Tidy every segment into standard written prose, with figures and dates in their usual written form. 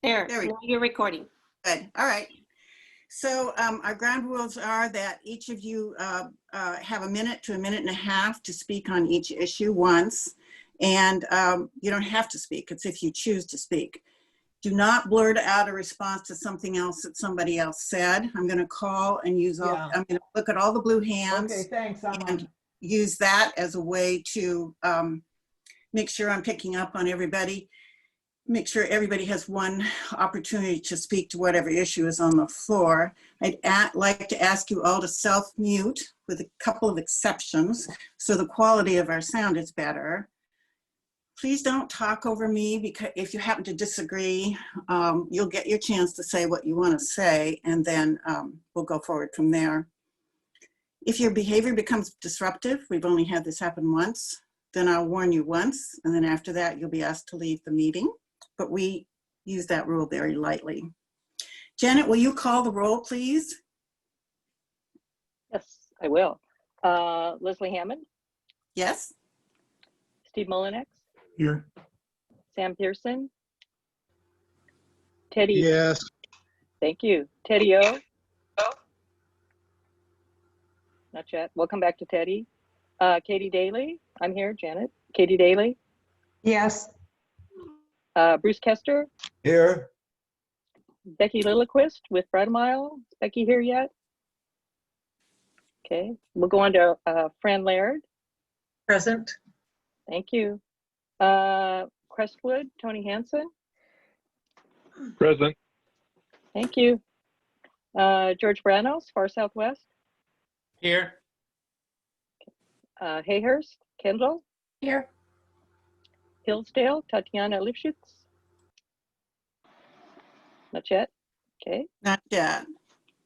There, There we now you're recording. Good. All right. So our ground rules are that each of you have a minute to a minute and a half to speak on each issue once. And you don't have to speak. It's if you choose to speak. Do not blurt out a response to something else that somebody else said. I'm going to call and use all, I'm going to look at all the blue hands. Okay, thanks. And use that as a way to make sure I'm picking up on everybody. Make sure everybody has one opportunity to speak to whatever issue is on the floor. I'd like to ask you all to self-mute with a couple of exceptions so the quality of our sound is better. Please don't talk over me, because if you happen to disagree, you'll get your chance to say what you want to say, and then we'll go forward from there. If your behavior becomes disruptive, we've only had this happen once, then I'll warn you once, and then after that, you'll be asked to leave the meeting. But we use that rule very lightly. Janet, will you call the roll, please? Yes, I will. Leslie Hammond, Yes. Steve Molinex, Here. Sam Pearson, Teddy. Yes. Thank you. Teddy O. Not yet. We'll come back to Teddy. Katie Daly. I'm here, Janet. Katie Daly. Yes. Bruce Kester. Here. Becky Lilliquist with Brad Mile. Is Becky here yet? Okay. We'll go on to Fran Laird. Present. Thank you. Crestwood, Tony Hansen. Present. Thank you. George Branos, Far Southwest. Here. Hayhurst, Kendall. Here. Hillsdale, Tatiana Lifshitz. Not yet. Okay. Not yet.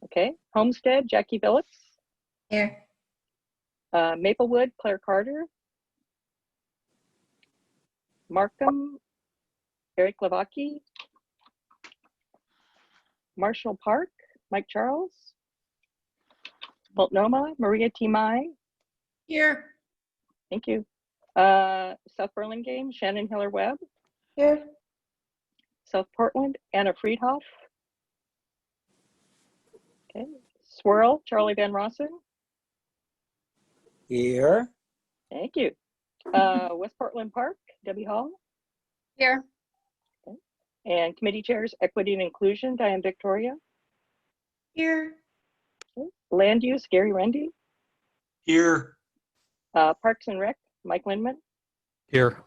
Okay. Homestead, Jackie Phillips. Here. Maplewood, Claire Carter. Markham, Eric Levacki. Marshall Park, Mike Charles. Multnomah, Maria T. Mai. Here. Thank you. South Burlingame, Shannon Hiller Webb. Here. South Portland, Anna Friedhoff. Okay. Swirl, Charlie Van Rossen. Here. Thank you. West Portland Park, Debbie Hall. Here. Okay. And committee chairs, Equity and Inclusion, Diane Victoria. Here. Okay. Land Use, Gary Rendy. Here. Parks and Rec, Mike Lindman. Here.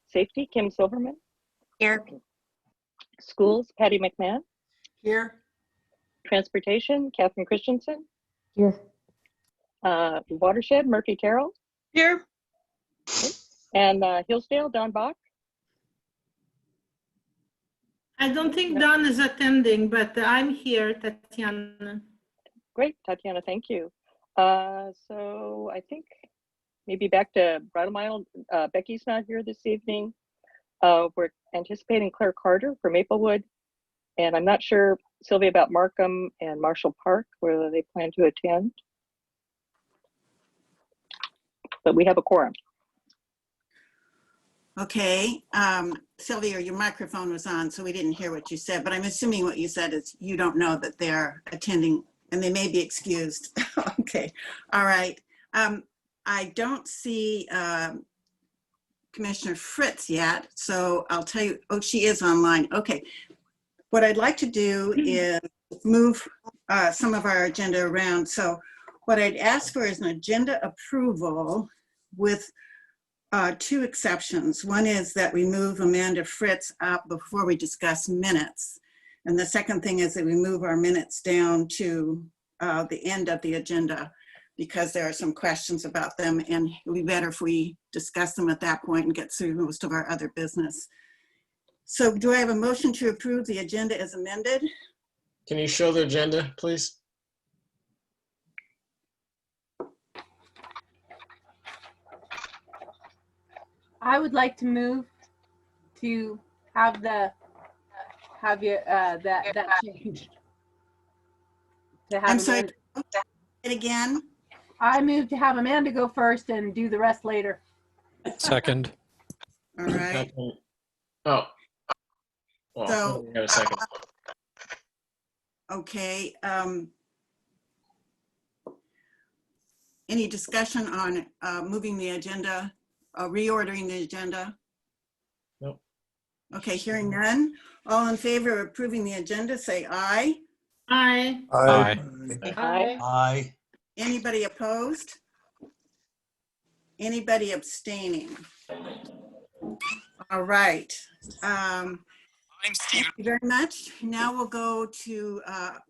Safety, Kim Silverman. Here. Schools, Patty McMahon. Here. Transportation, Catherine Christensen. Here. Watershed, Murphy Terrell. Here. And Hillsdale, Don Bach. I don't think Don is attending, but I'm here, Tatiana. Great, Tatiana, thank you. So I think maybe back to Brattleboro. Becky's not here this evening. We're anticipating Claire Carter for Maplewood. And I'm not sure, Sylvia, about Markham and Marshall Park, whether they plan to attend. But we have a quorum. Okay. Sylvia, your microphone was on, so we didn't hear what you said, but I'm assuming what you said is you don't know that they're attending and they may be excused. Okay. All right. I don't see Commissioner Fritz yet, so I'll tell you, oh, she is online. Okay. What I'd like to do is move some of our agenda around. So what I'd ask for is an agenda approval with two exceptions. One is that we move Amanda Fritz up before we discuss minutes. And the second thing is that we move our minutes down to the end of the agenda because there are some questions about them and it would be better if we discuss them at that point and get through most of our other business. So do I have a motion to approve the agenda as amended? Can you show the agenda, please? I would like to move to have that changed. I'm sorry, it again. I move to have Amanda go first and do the rest later. Second. All right. Oh, Well, So- we have a second. Okay. Any discussion on moving the agenda, reordering the agenda? Nope. Okay, hearing none. All in favor of approving the agenda, say aye. Aye. Aye. Aye. Aye. Anybody opposed? Anybody abstaining? All right. Thank you very much. Now we'll go to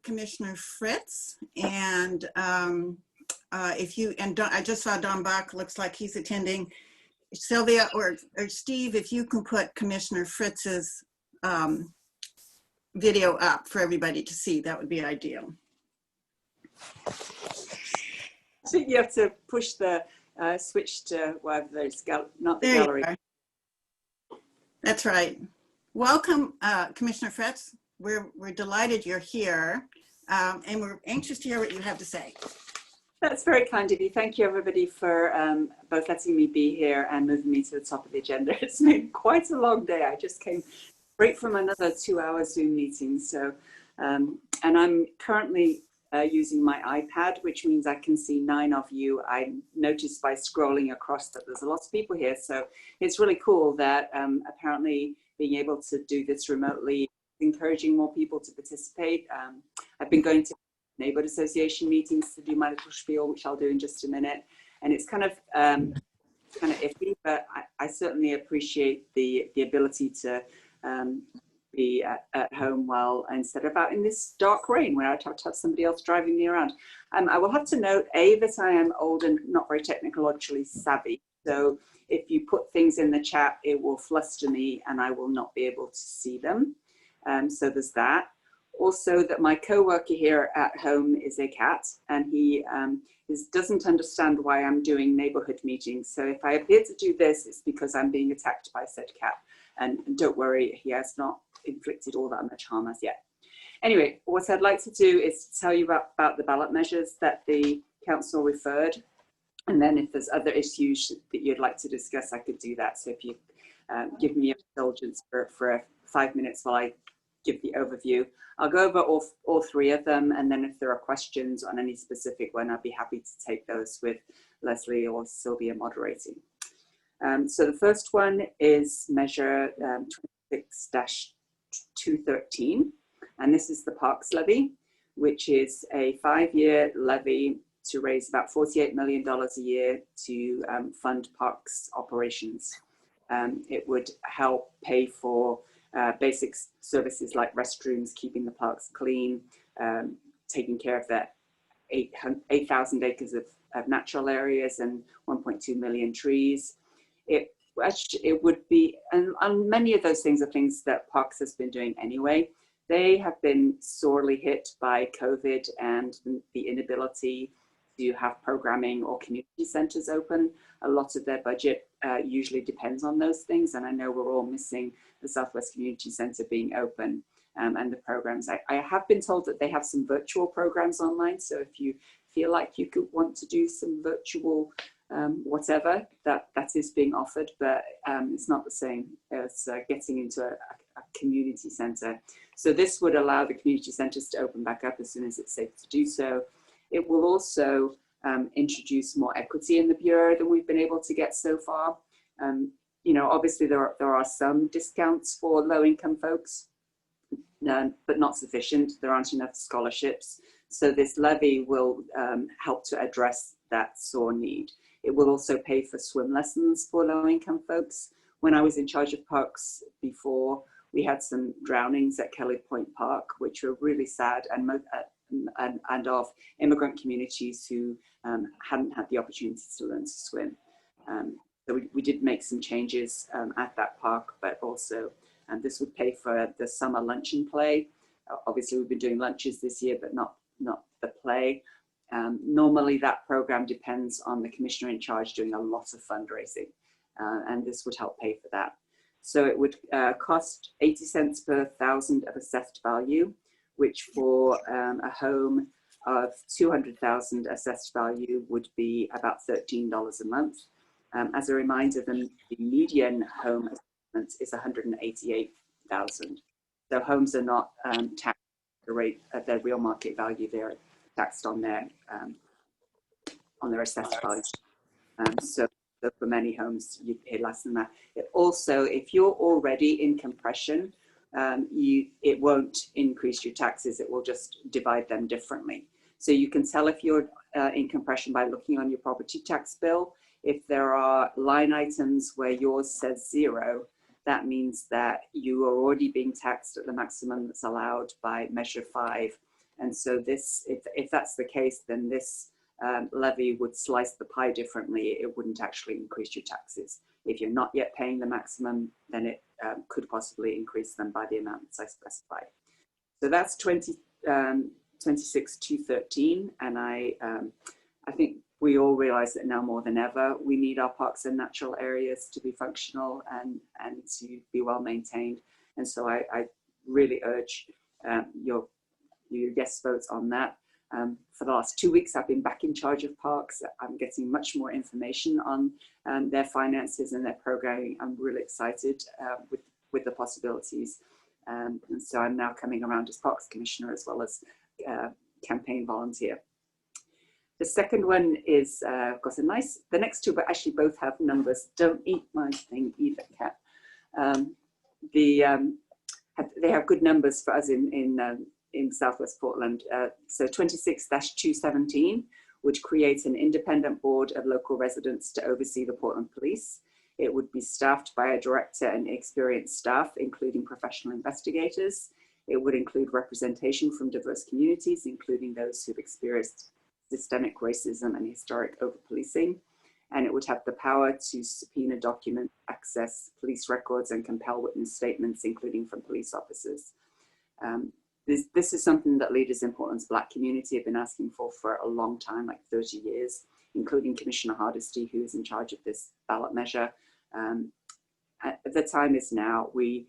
Commissioner Fritz. And if you, and I just saw Don Bach, looks like he's attending. Sylvia or Steve, if you can put Commissioner Fritz's video up for everybody to see, that would be ideal. So you have to push the switch to whatever there's not the There you gallery. are. That's right. Welcome, Commissioner Fritz. We're delighted you're here, and we're anxious to hear what you have to say. That's very kind of you. Thank you, everybody, for both letting me be here and moving me to the top of the agenda. It's been quite a long day. I just came straight from another 2-hour Zoom meeting. So, and I'm currently using my iPad, which means I can see 9 of you. I noticed by scrolling across that there's a lot of people here. So it's really cool that apparently being able to do this remotely, encouraging more people to participate. I've been going to neighborhood association meetings to do my little spiel, which I'll do in just a minute. And it's kind of iffy, but I certainly appreciate the ability to be at home while instead of out in this dark rain where I'd have to have somebody else driving me around. I will have to note, that I am old and not very technologically savvy. So if you put things in the chat, it will fluster me and I will not be able to see them. So there's that. Also, that my co-worker here at home is a cat, and he doesn't understand why I'm doing neighborhood meetings. So if I appear to do this, it's because I'm being attacked by said cat. And don't worry, he has not inflicted all that much harm as yet. Anyway, what I'd like to do is to tell you about the ballot measures that the council referred. And then if there's other issues that you'd like to discuss, I could do that. So if you give me indulgence for 5 minutes while I give the overview. I'll go over all 3 of them, and then if there are questions on any specific one, I'd be happy to take those with Leslie or Sylvia moderating. So the first one is measure 26-213, and this is the Parks Levy, which is a 5-year levy to raise about $48 million a year to fund parks operations. It would help pay for basic services like restrooms, keeping the parks clean, taking care of that 8,000 acres of natural areas and 1.2 million trees. It would be, and many of those things are things that Parks has been doing anyway. They have been sorely hit by COVID and the inability to have programming or community centers open. A lot of their budget usually depends on those things. And I know we're all missing the Southwest Community Center being open and the programs. I have been told that they have some virtual programs online. So if you feel like you could want to do some virtual whatever, that is being offered, but it's not the same as getting into a community center. So this would allow the community centers to open back up as soon as it's safe to do so. It will also introduce more equity in the Bureau than we've been able to get so far. You know, obviously there are some discounts for low-income folks, but not sufficient. There aren't enough scholarships. So this levy will help to address that sore need. It will also pay for swim lessons for low-income folks. When I was in charge of parks before, we had some drownings at Kelly Point Park, which were really sad, and of immigrant communities who hadn't had the opportunity to learn to swim. So we did make some changes at that park, but also this would pay for the summer lunch and play. Obviously, we've been doing lunches this year, but not the play. Normally, that program depends on the commissioner in charge doing a lot of fundraising, and this would help pay for that. So it would cost 80 cents per thousand of assessed value, which for a home of 200,000 assessed value would be about $13 a month. As a reminder, the median home assessment is 188,000. So homes are not taxed at the rate of their real market value. They're taxed on their assessed value. So for many homes, you pay less than that. Also, if you're already in compression, it won't increase your taxes. It will just divide them differently. So you can tell if you're in compression by looking on your property tax bill. If there are line items where yours says 0, that means that you are already being taxed at the maximum that's allowed by Measure 5. And so this, if that's the case, then this levy would slice the pie differently. It wouldn't actually increase your taxes. If you're not yet paying the maximum, then it could possibly increase them by the amounts I specified. So that's 26,213, and I think we all realize that now more than ever, we need our parks and natural areas to be functional and to be well maintained. And so I really urge your yes votes on that. For the last 2 weeks, I've been back in charge of parks. I'm getting much more information on their finances and their programming. I'm really excited with the possibilities. And so I'm now coming around as Parks Commissioner as well as campaign volunteer. The second one is got a nice, the next two, but actually both have numbers. Don't eat my thing either, Cat. They have good numbers for us in Southwest Portland. So 26-217 would create an independent board of local residents to oversee the Portland Police. It would be staffed by a director and experienced staff, including professional investigators. It would include representation from diverse communities, including those who've experienced systemic racism and historic over-policing. And it would have the power to subpoena, document, access police records, and compel witness statements, including from police officers. This is something that leaders in Portland's Black community have been asking for a long time, like 30 years, including Commissioner Hardesty, who is in charge of this ballot measure. The time is now. We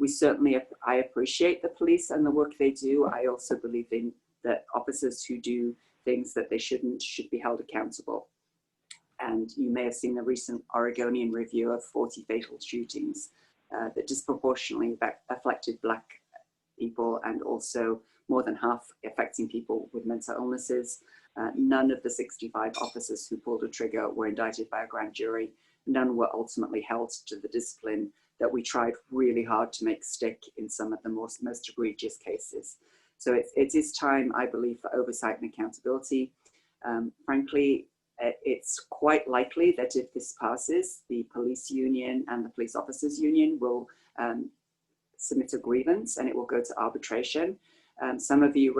certainly, I appreciate the police and the work they do. I also believe in that officers who do things that they shouldn't should be held accountable. And you may have seen the recent Oregonian review of 40 fatal shootings that disproportionately affected Black people, and also more than half affecting people with mental illnesses. None of the 65 officers who pulled a trigger were indicted by a grand jury. None were ultimately held to the discipline that we tried really hard to make stick in some of the most egregious cases. So it is time, I believe, for oversight and accountability. Frankly, it's quite likely that if this passes, the police union and the police officers union will submit a grievance and it will go to arbitration. Some of you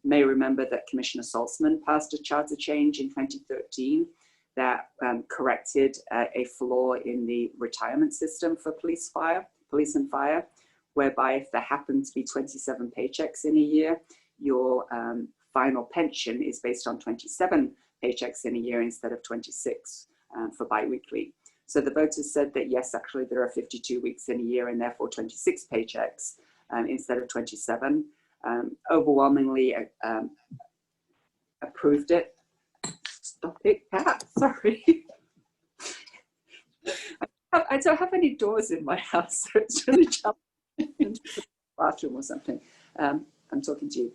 may remember that Commissioner Saltzman passed a charter change in 2013 that corrected a flaw in the retirement system for police and fire, whereby if there happen to be 27 paychecks in a year, your final pension is based on 27 paychecks in a year instead of 26 for biweekly. So the voters said that yes, actually there are 52 weeks in a year and therefore 26 paychecks instead of 27. Overwhelmingly approved it. Stop it, Cat, sorry. I don't have any doors in my house, so it's really challenging into the bathroom or something. I'm talking to you.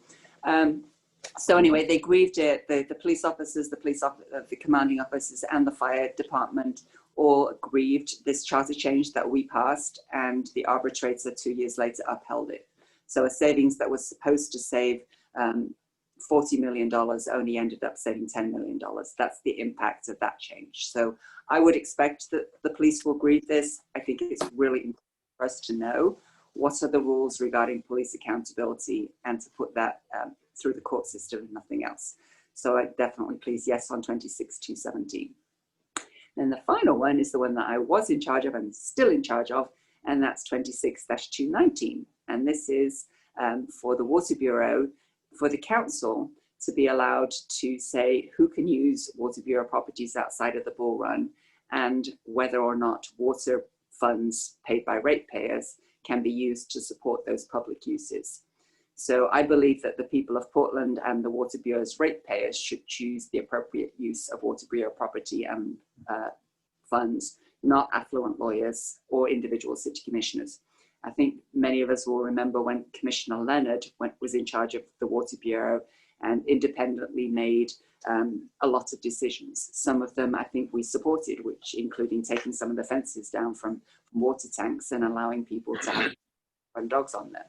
So anyway, they grieved it. The police officers, the commanding officers and the fire department all grieved this charter change that we passed, and the arbitrator 2 years later upheld it. So a savings that was supposed to save $40 million only ended up saving $10 million. That's the impact of that change. So I would expect that the police will grieve this. I think it's really important for us to know what are the rules regarding police accountability and to put that through the court system and nothing else. So I definitely please yes on 26-217. And the final one is the one that I was in charge of and still in charge of, and that's 26-219. And this is for the Water Bureau, for the council to be allowed to say who can use Water Bureau properties outside of the Bull Run and whether or not water funds paid by ratepayers can be used to support those public uses. So I believe that the people of Portland and the Water Bureau's ratepayers should choose the appropriate use of Water Bureau property and funds, not affluent lawyers or individual city commissioners. I think many of us will remember when Commissioner Leonard was in charge of the Water Bureau and independently made a lot of decisions. Some of them I think we supported, which including taking some of the fences down from water tanks and allowing people to have run dogs on them.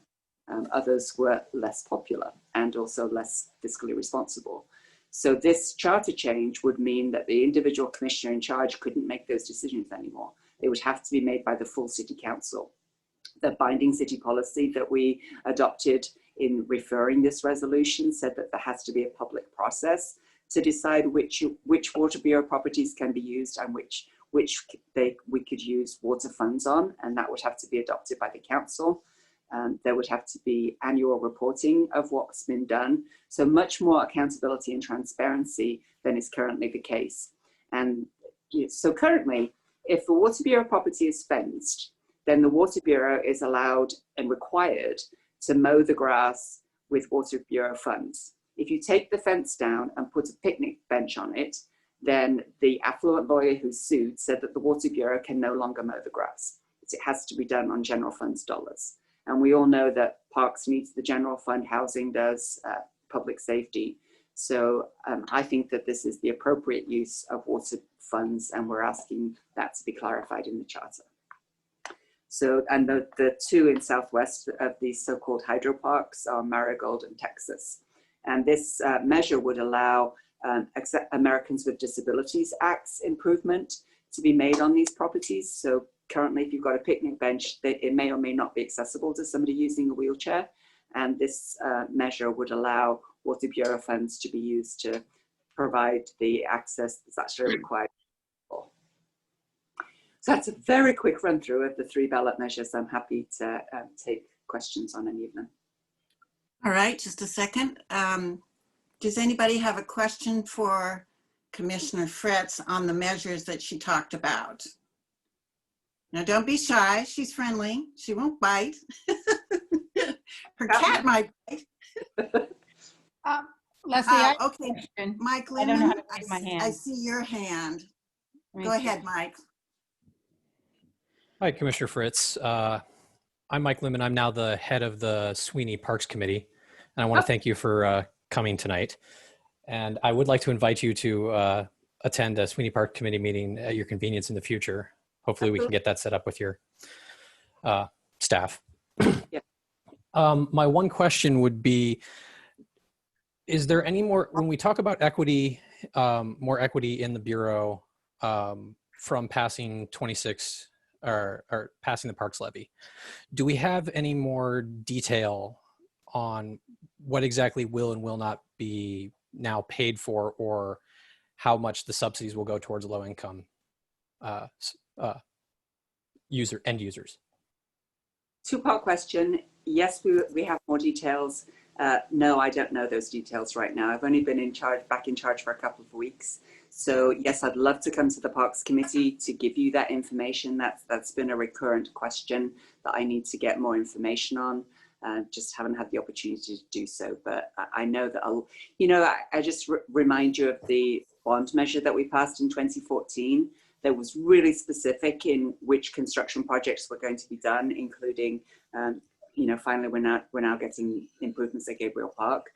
Others were less popular and also less fiscally responsible. So this charter change would mean that the individual commissioner in charge couldn't make those decisions anymore. They would have to be made by the full city council. The binding city policy that we adopted in referring this resolution said that there has to be a public process to decide which Water Bureau properties can be used and which we could use water funds on, and that would have to be adopted by the council. There would have to be annual reporting of what's been done. So much more accountability and transparency than is currently the case. And so currently, if the Water Bureau property is fenced, then the Water Bureau is allowed and required to mow the grass with Water Bureau funds. If you take the fence down and put a picnic bench on it, then the affluent lawyer who sued said that the Water Bureau can no longer mow the grass. It has to be done on general funds dollars. And we all know that parks needs the general fund, housing does, public safety. So I think that this is the appropriate use of water funds, and we're asking that to be clarified in the charter. So, and the two in Southwest of these so-called hydroparks are Marigold and Texas. And this measure would allow Americans with Disabilities Act's improvement to be made on these properties. So currently, if you've got a picnic bench, it may or may not be accessible to somebody using a wheelchair. And this measure would allow Water Bureau funds to be used to provide the access that's actually required. So that's a very quick run through of the 3 ballot measures. I'm happy to take questions on any of them. All right, just a second. Does anybody have a question for Commissioner Fritz on the measures that she talked about? Now, don't be shy. She's friendly. She won't bite. Her cat might bite. Leslie, I have a Okay, question. Mike I don't know how Lindman, to raise my hand. I see your hand. Let me Go see. ahead, Mike. Hi, Commissioner Fritz. I'm Mike Limon. I'm now the head of the SWNI Parks Committee, and I want to thank you for coming tonight. And I would like to invite you to attend a SWNI Park Committee meeting at your convenience in the future. Hopefully we can get that set up with your staff. Yeah. My one question would be, is there any more, when we talk about equity, more equity in the Bureau from passing 26 or passing the Parks Levy, do we have any more detail on what exactly will and will not be now paid for, or how much the subsidies will go towards low income end users? 2-part question. Yes, we have more details. No, I don't know those details right now. I've only been back in charge for a couple of weeks. So yes, I'd love to come to the Parks Committee to give you that information. That's been a recurrent question that I need to get more information on. Just haven't had the opportunity to do so. But I know that I just remind you of the bond measure that we passed in 2014. That was really specific in which construction projects were going to be done, including, finally we're now getting improvements at Gabriel Park.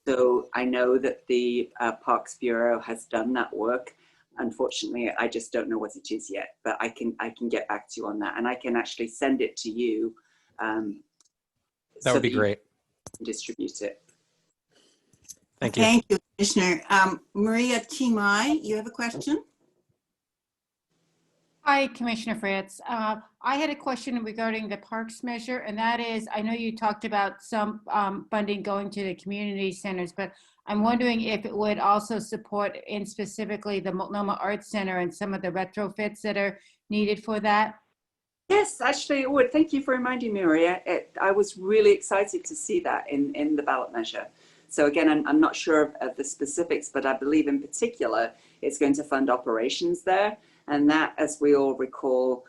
So I know that the Parks Bureau has done that work. Unfortunately, I just don't know what it is yet, but I can get back to you on that, and I can actually send it to you. That would be great. Distribute it. Thank you. Thank you, Commissioner. Maria Timai, you have a question? Hi, Commissioner Fritz. I had a question regarding the parks measure, and that is, I know you talked about some funding going to the community centers, but I'm wondering if it would also support in specifically the Multnomah Arts Center and some of the retrofits that are needed for that. Yes, actually it would. Thank you for reminding me, Maria. I was really excited to see that in the ballot measure. So again, I'm not sure of the specifics, but I believe in particular it's going to fund operations there. And that, as we all recall,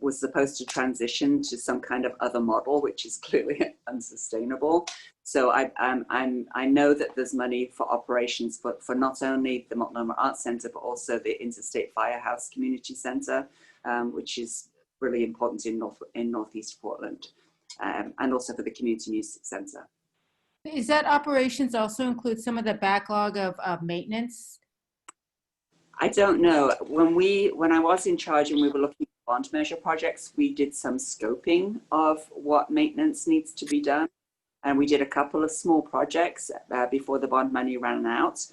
was supposed to transition to some kind of other model, which is clearly unsustainable. So I know that there's money for operations for not only the Multnomah Arts Center, but also the Interstate Firehouse Community Center, which is really important in Northeast Portland, and also for the Community Music Center. Is that operations also include some of the backlog of maintenance? I don't know. When I was in charge and we were looking at bond measure projects, we did some scoping of what maintenance needs to be done. And we did a couple of small projects before the bond money ran out.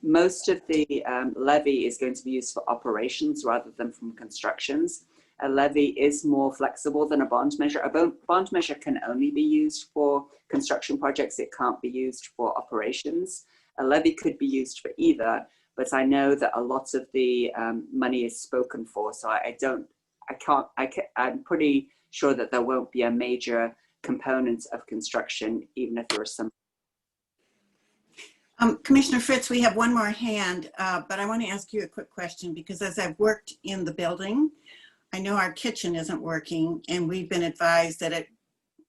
Most of the levy is going to be used for operations rather than from constructions. A levy is more flexible than a bond measure. A bond measure can only be used for construction projects. It can't be used for operations. A levy could be used for either, but I know that a lot of the money is spoken for. So I'm pretty sure that there won't be a major component of construction, even if there are some. Commissioner Fritz, we have one more hand, but I want to ask you a quick question, because as I've worked in the building, I know our kitchen isn't working, and we've been advised that it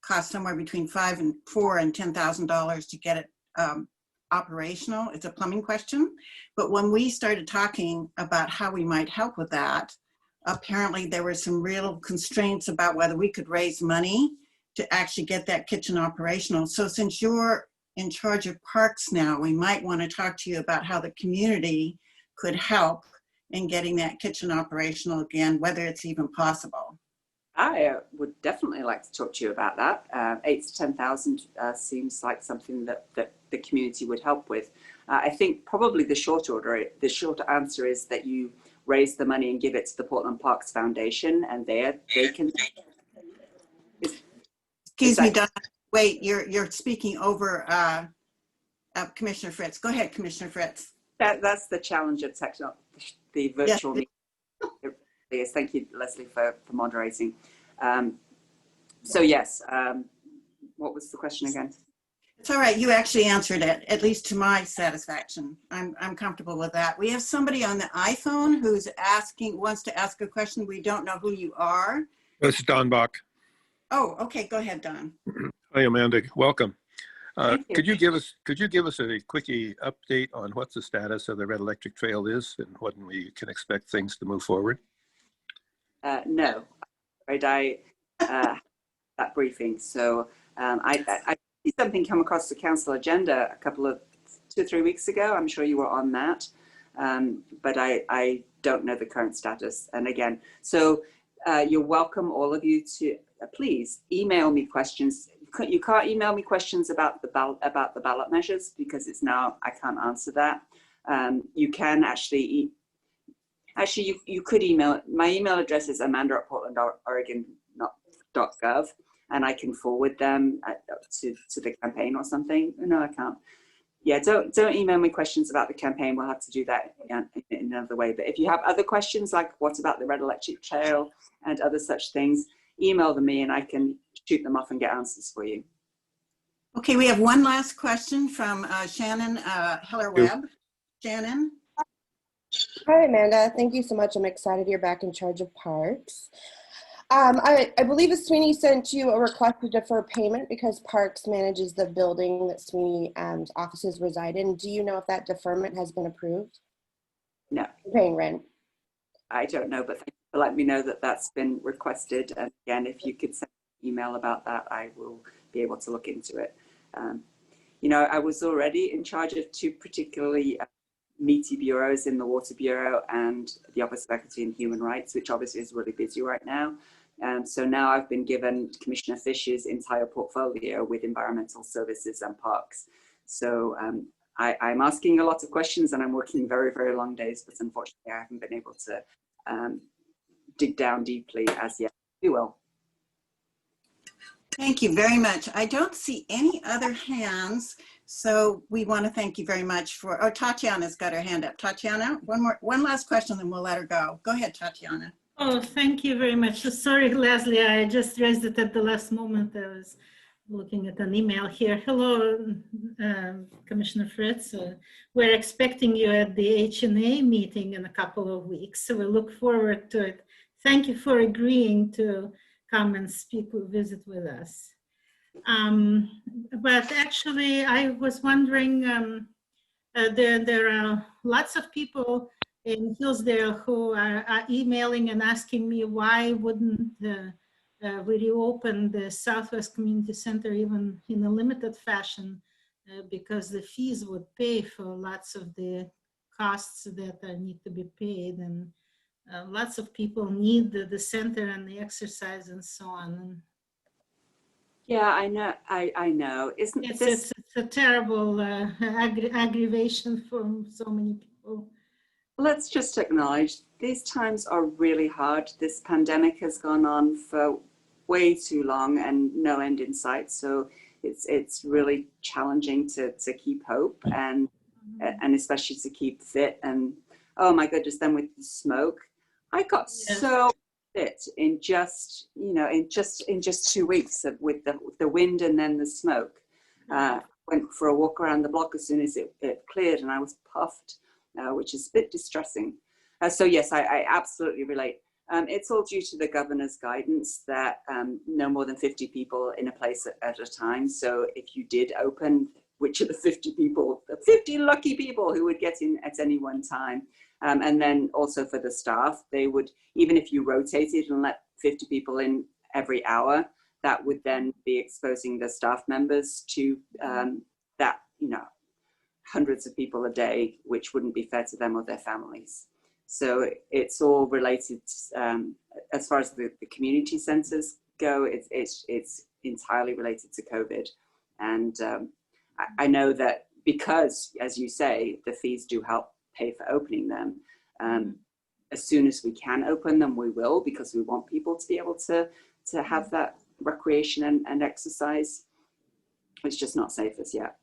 costs somewhere between $4,000 and $10,000 to get it operational. It's a plumbing question. But when we started talking about how we might help with that, apparently there were some real constraints about whether we could raise money to actually get that kitchen operational. So since you're in charge of parks now, we might want to talk to you about how the community could help in getting that kitchen operational again, whether it's even possible. I would definitely like to talk to you about that. 8,000 to 10,000 seems like something that the community would help with. I think probably the short answer is that you raise the money and give it to the Portland Parks Foundation, and they can. Excuse me, Don. Wait, you're speaking over Commissioner Fritz. Go ahead, Commissioner Fritz. That's the challenge of the virtual meeting. Yes, thank you, Leslie, for moderating. So yes, what was the question again? It's all right. You actually answered it, at least to my satisfaction. I'm comfortable with that. We have somebody on the iPhone who's wants to ask a question. We don't know who you are. This is Don Bach. Oh, okay. Go ahead, Don. Hi, Amanda. Welcome. Thank you. Could you give us a quickie update on what the status of the Red Electric Trail is and when we can expect things to move forward? No, I that briefing. So I see something come across the council agenda a couple of 2 or 3 weeks ago. I'm sure you were on that, but I don't know the current status. And again, so you're welcome, all of you, to please email me questions. You can't email me questions about the ballot measures because it's now, I can't answer that. You can actually you could email. My email address is amanda@portlandoregon.gov, and I can forward them to the campaign or something. No, I can't. Yeah, don't email me questions about the campaign. We'll have to do that in another way. But if you have other questions, like what about the Red Electric Trail and other such things, email them me and I can shoot them off and get answers for you. Okay, we have one last question from Shannon Heller-Webb. Shannon? Hi, Amanda. Thank you so much. I'm excited you're back in charge of parks. I believe SWNI sent you a request to defer payment because Parks manages the building that SWNI offices reside in. Do you know if that deferment has been approved? No. You're paying rent. I don't know, but thank you for letting me know that that's been requested. And again, if you could send an email about that, I will be able to look into it. You know, I was already in charge of 2 particularly meaty bureaus in the Water Bureau and the Office of Equity and Human Rights, which obviously is really busy right now. So now I've been given Commissioner Fish's entire portfolio with environmental services and parks. So I'm asking a lot of questions and I'm working very, very long days, but unfortunately I haven't been able to dig down deeply as yet. We will. Thank you very much. I don't see any other hands, so we want to thank you very much for, oh, Tatiana's got her hand up. Tatiana, one last question, then we'll let her go. Go ahead, Tatiana. Oh, thank you very much. So sorry, Leslie, I just raised it at the last moment. I was looking at an email here. Hello, Commissioner Fritz. We're expecting you at the HNA meeting in a couple of weeks, so we look forward to it. Thank you for agreeing to come and visit with us. But actually, I was wondering, there are lots of people in Hillsdale who are emailing and asking me why wouldn't we reopen the Southwest Community Center even in a limited fashion, because the fees would pay for lots of the costs that need to be paid, and lots of people need the center and the exercise and so on. And Yeah, I know. I know. Isn't it's a terrible aggravation for so many people. Let's just acknowledge these times are really hard. This pandemic has gone on for way too long and no end in sight. So it's really challenging to keep hope and especially to keep fit. And oh my goodness, then with the smoke, I got so fit in just, you know, in just 2 weeks with the wind and then the smoke. Went for a walk around the block as soon as it cleared, and I was puffed. Which is a bit distressing. So yes, I absolutely relate. It's all due to the governor's guidance that no more than 50 people in a place at a time. So if you did open, which are the 50 people, the 50 lucky people who would get in at any one time. And then also for the staff, they would, even if you rotated and let 50 people in every hour, that would then be exposing the staff members to that, you know, hundreds of people a day, which wouldn't be fair to them or their families. So it's all related. As far as the community centers go, it's entirely related to COVID. And I know that because, as you say, the fees do help pay for opening them. As soon as we can open them, we will, because we want people to be able to have that recreation and exercise. It's just not safe as yet.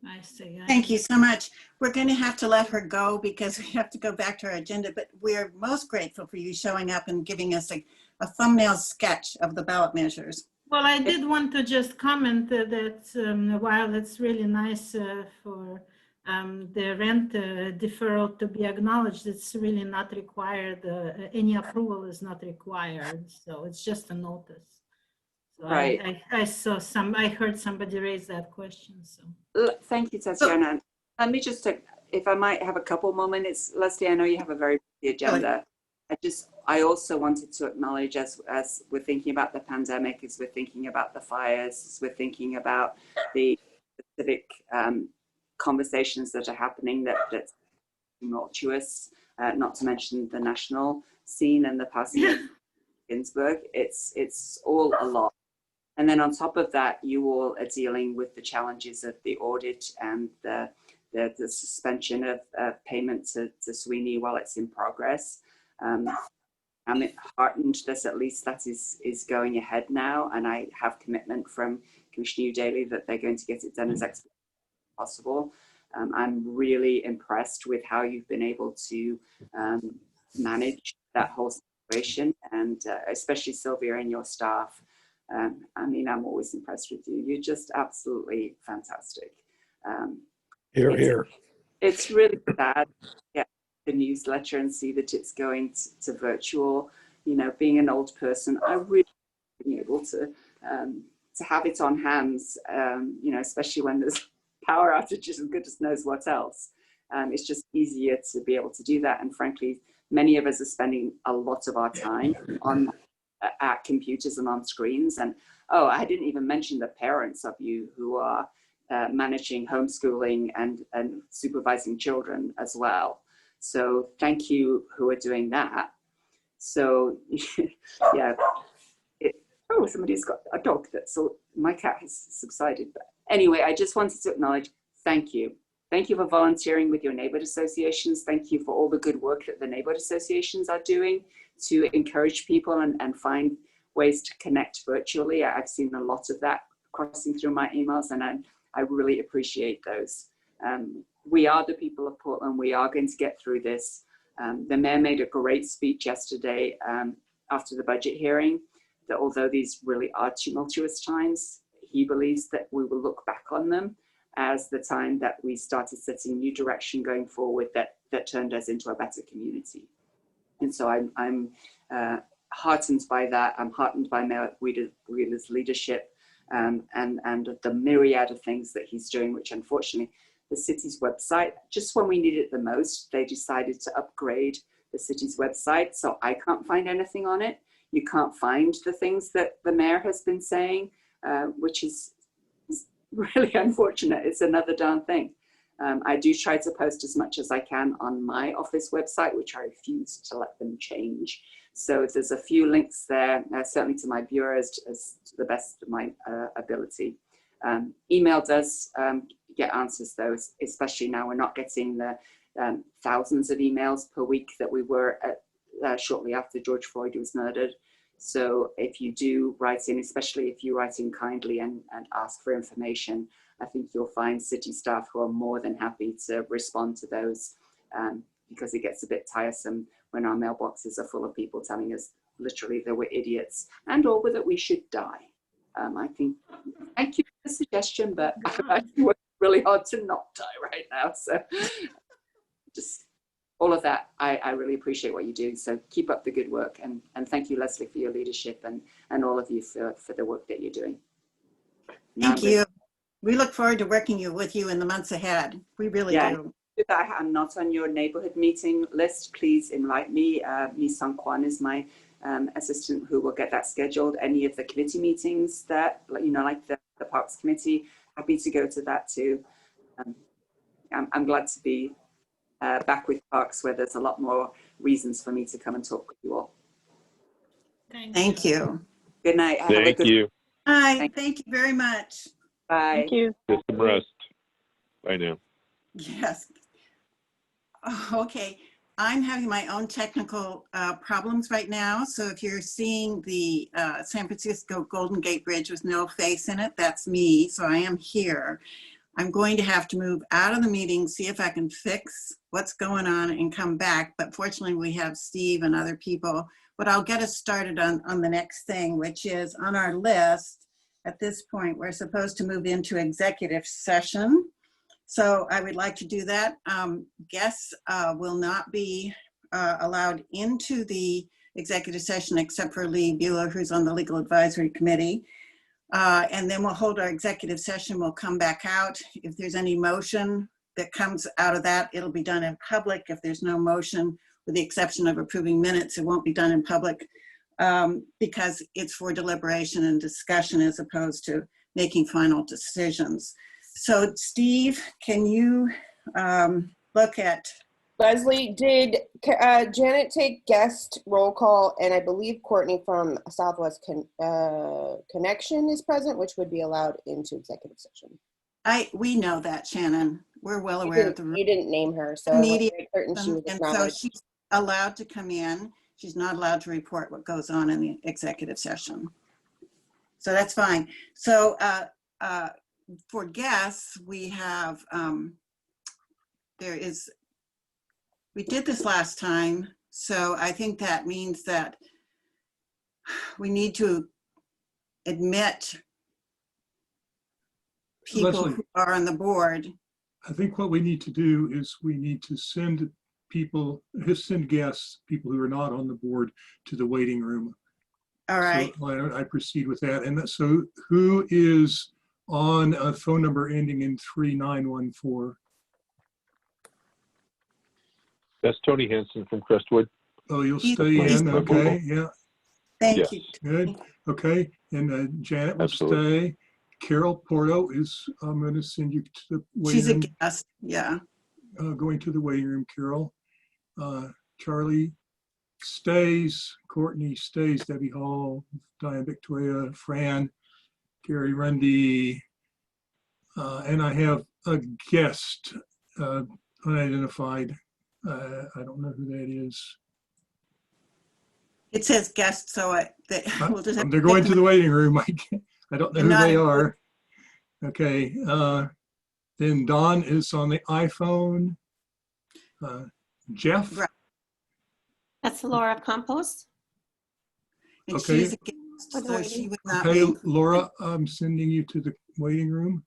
I see. Thank you so much. We're going to have to let her go because we have to go back to our agenda, but we're most grateful for you showing up and giving us a thumbnail sketch of the ballot measures. Well, I did want to just comment that while it's really nice for the rent deferral to be acknowledged, it's really not required. Any approval is not required. So it's just a notice. So Right. I heard somebody raise that question. So thank you, Tatiana. Let me just, if I might have a couple more minutes, Leslie, I know you have a very busy agenda. I also wanted to acknowledge as we're thinking about the pandemic, as we're thinking about the fires, as we're thinking about the civic conversations that are happening that's tumultuous, not to mention the national scene and the passing of Ginsburg. It's all a lot. And then on top of that, you all are dealing with the challenges of the audit and the suspension of payment to SWNI while it's in progress. I'm heartened that at least that is going ahead now, and I have commitment from Commissioner Daly that they're going to get it done as expeditiously as possible. I'm really impressed with how you've been able to manage that whole situation, and especially Sylvia and your staff. I mean, I'm always impressed with you. You're just absolutely fantastic. Here. It's really sad to get the newsletter and see that it's going to virtual. You know, being an old person, I really being able to have it on hands. You know, especially when there's power outages and goodness knows what else. It's just easier to be able to do that. And frankly, many of us are spending a lot of our time at computers and on screens. And oh, I didn't even mention the parents of you who are managing homeschooling and supervising children as well. So thank you who are doing that. So yeah, oh, somebody's got a dog so my cat has subsided. But anyway, I just wanted to acknowledge, thank you. Thank you for volunteering with your neighborhood associations. Thank you for all the good work that the neighborhood associations are doing to encourage people and find ways to connect virtually. I've seen a lot of that crossing through my emails, and I really appreciate those. We are the people of Portland. We are going to get through this. The mayor made a great speech yesterday after the budget hearing, that although these really are tumultuous times, he believes that we will look back on them as the time that we started setting new direction going forward that turned us into a better community. And so I'm heartened by that. I'm heartened by Mayor Wheeler's leadership and the myriad of things that he's doing, which unfortunately the city's website. Just when we need it the most, they decided to upgrade the city's website. So I can't find anything on it. You can't find the things that the mayor has been saying, which is really unfortunate. It's another darn thing. I do try to post as much as I can on my office website, which I refuse to let them change. So there's a few links there, certainly to my bureau as to the best of my ability. Email does get answers though, especially now we're not getting the thousands of emails per week that we were at shortly after George Floyd was murdered. So if you do write in, especially if you write in kindly and ask for information, I think you'll find city staff who are more than happy to respond to those, because it gets a bit tiresome when our mailboxes are full of people telling us literally that we're idiots and or that we should die. I think, thank you for the suggestion, but I work really hard to not die right now. So just all of that, I really appreciate what you do. So keep up the good work, and thank you, Leslie, for your leadership, and all of you for the work that you're doing. Thank you. We look forward to working with you in the months ahead. We really do. If I'm not on your neighborhood meeting list, please invite me. Ms. Song Kwan is my assistant who will get that scheduled. Any of the committee meetings that, you know, like the Parks Committee, happy to go to that too. I'm glad to be back with Parks, where there's a lot more reasons for me to come and talk with you all. Thank you. Good night. Thank you. Hi, thank you very much. Bye. Thank you. Get some rest. Bye now. Yes. Oh, okay. I'm having my own technical problems right now. So if you're seeing the San Francisco Golden Gate Bridge with no face in it, that's me. So I am here. I'm going to have to move out of the meeting, see if I can fix what's going on and come back. But fortunately, we have Steve and other people. But I'll get us started on the next thing, which is on our list. At this point, we're supposed to move into executive session. So I would like to do that. Guests will not be allowed into the executive session except for Lee Bueller, who's on the Legal Advisory Committee. And then we'll hold our executive session. We'll come back out. If there's any motion that comes out of that, it'll be done in public. If there's no motion, with the exception of approving minutes, it won't be done in public because it's for deliberation and discussion as opposed to making final decisions. So Steve, can you look at? Leslie, did Janet take guest roll call? And I believe Courtney from Southwest Connection is present, which would be allowed into executive session. We know that, Shannon. We're well aware of the You didn't name her, so media, certain she was and so she's allowed to come in. She's not allowed to report what goes on in the executive session. So that's fine. So for guests, we have, we did this last time. So I think that means that we need to admit people Leslie, who are on the board. I think what we need to do is we need to send guests, people who are not on the board, to the waiting room. All right. So I proceed with that. And so who is on a phone number ending in 3914? That's Tony Hansen from Crestwood. Oh, you'll stay in, okay, yeah. Thank you. Good, okay. And Janet will Absolutely. stay. Carol Porto is, I'm going to send you to the waiting She's a room. guest, yeah. Going to the waiting room, Carol. Charlie stays, Courtney stays, Debbie Hall, Diane Victoria, Fran, Gary Rundy, and I have a guest, unidentified. I don't know who that is. It says guest, so we'll just have They're going to the waiting room. I don't know who they are. Okay. Then Don is on the iPhone. Jeff. Right. That's Laura Compost. And Okay. she's a guest, so she would not Okay, be. Laura, I'm sending you to the waiting room.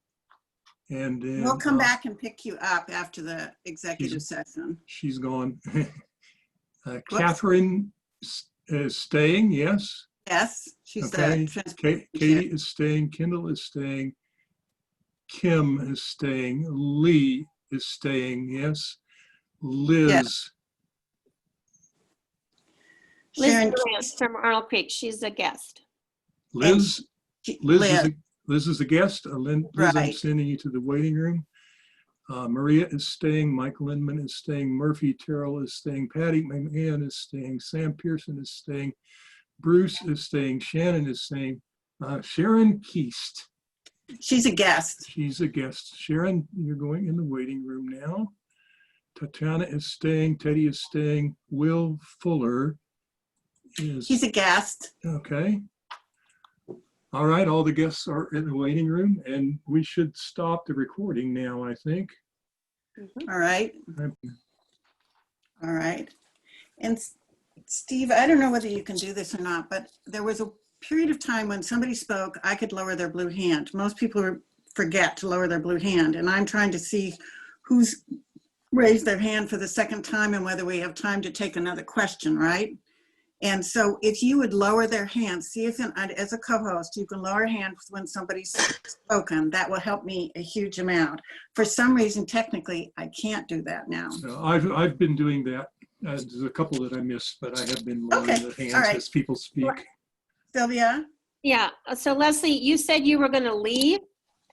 And then We'll come back and pick you up after the executive session. she's gone. Catherine is staying, yes. Yes, she's Okay. the Katie is staying, Kendall is staying. Kim is staying. Lee is staying, yes. Liz, Liz Sharon, Durant from Arnold Creek, she's a guest. Liz, Liz, Liz is a guest. Liz, I'm right. sending you to the waiting room. Maria is staying. Michael Inman is staying. Murphy Terrell is staying. Patty McMahon is staying. Sam Pearson is staying. Bruce is staying. Shannon is staying. Sharon Keast, She's a guest. she's a guest. Sharon, you're going in the waiting room now. Tatiana is staying. Teddy is staying. Will Fuller is. He's a guest. Okay. All right, all the guests are in the waiting room, and we should stop the recording now, I think. All right. All right. And Steve, I don't know whether you can do this or not, but there was a period of time when somebody spoke, I could lower their blue hand. Most people forget to lower their blue hand, and I'm trying to see who's raised their hand for the second time and whether we have time to take another question, right? And so if you would lower their hand, see if as a co-host, you can lower your hand when somebody's spoken. That will help me a huge amount. For some reason, technically, I can't do that now. So I've been doing that. There's a couple that I missed, but I have been lowering Okay, the hands all right. as people speak. Sylvia? Yeah, so Leslie, you said you were gonna leave,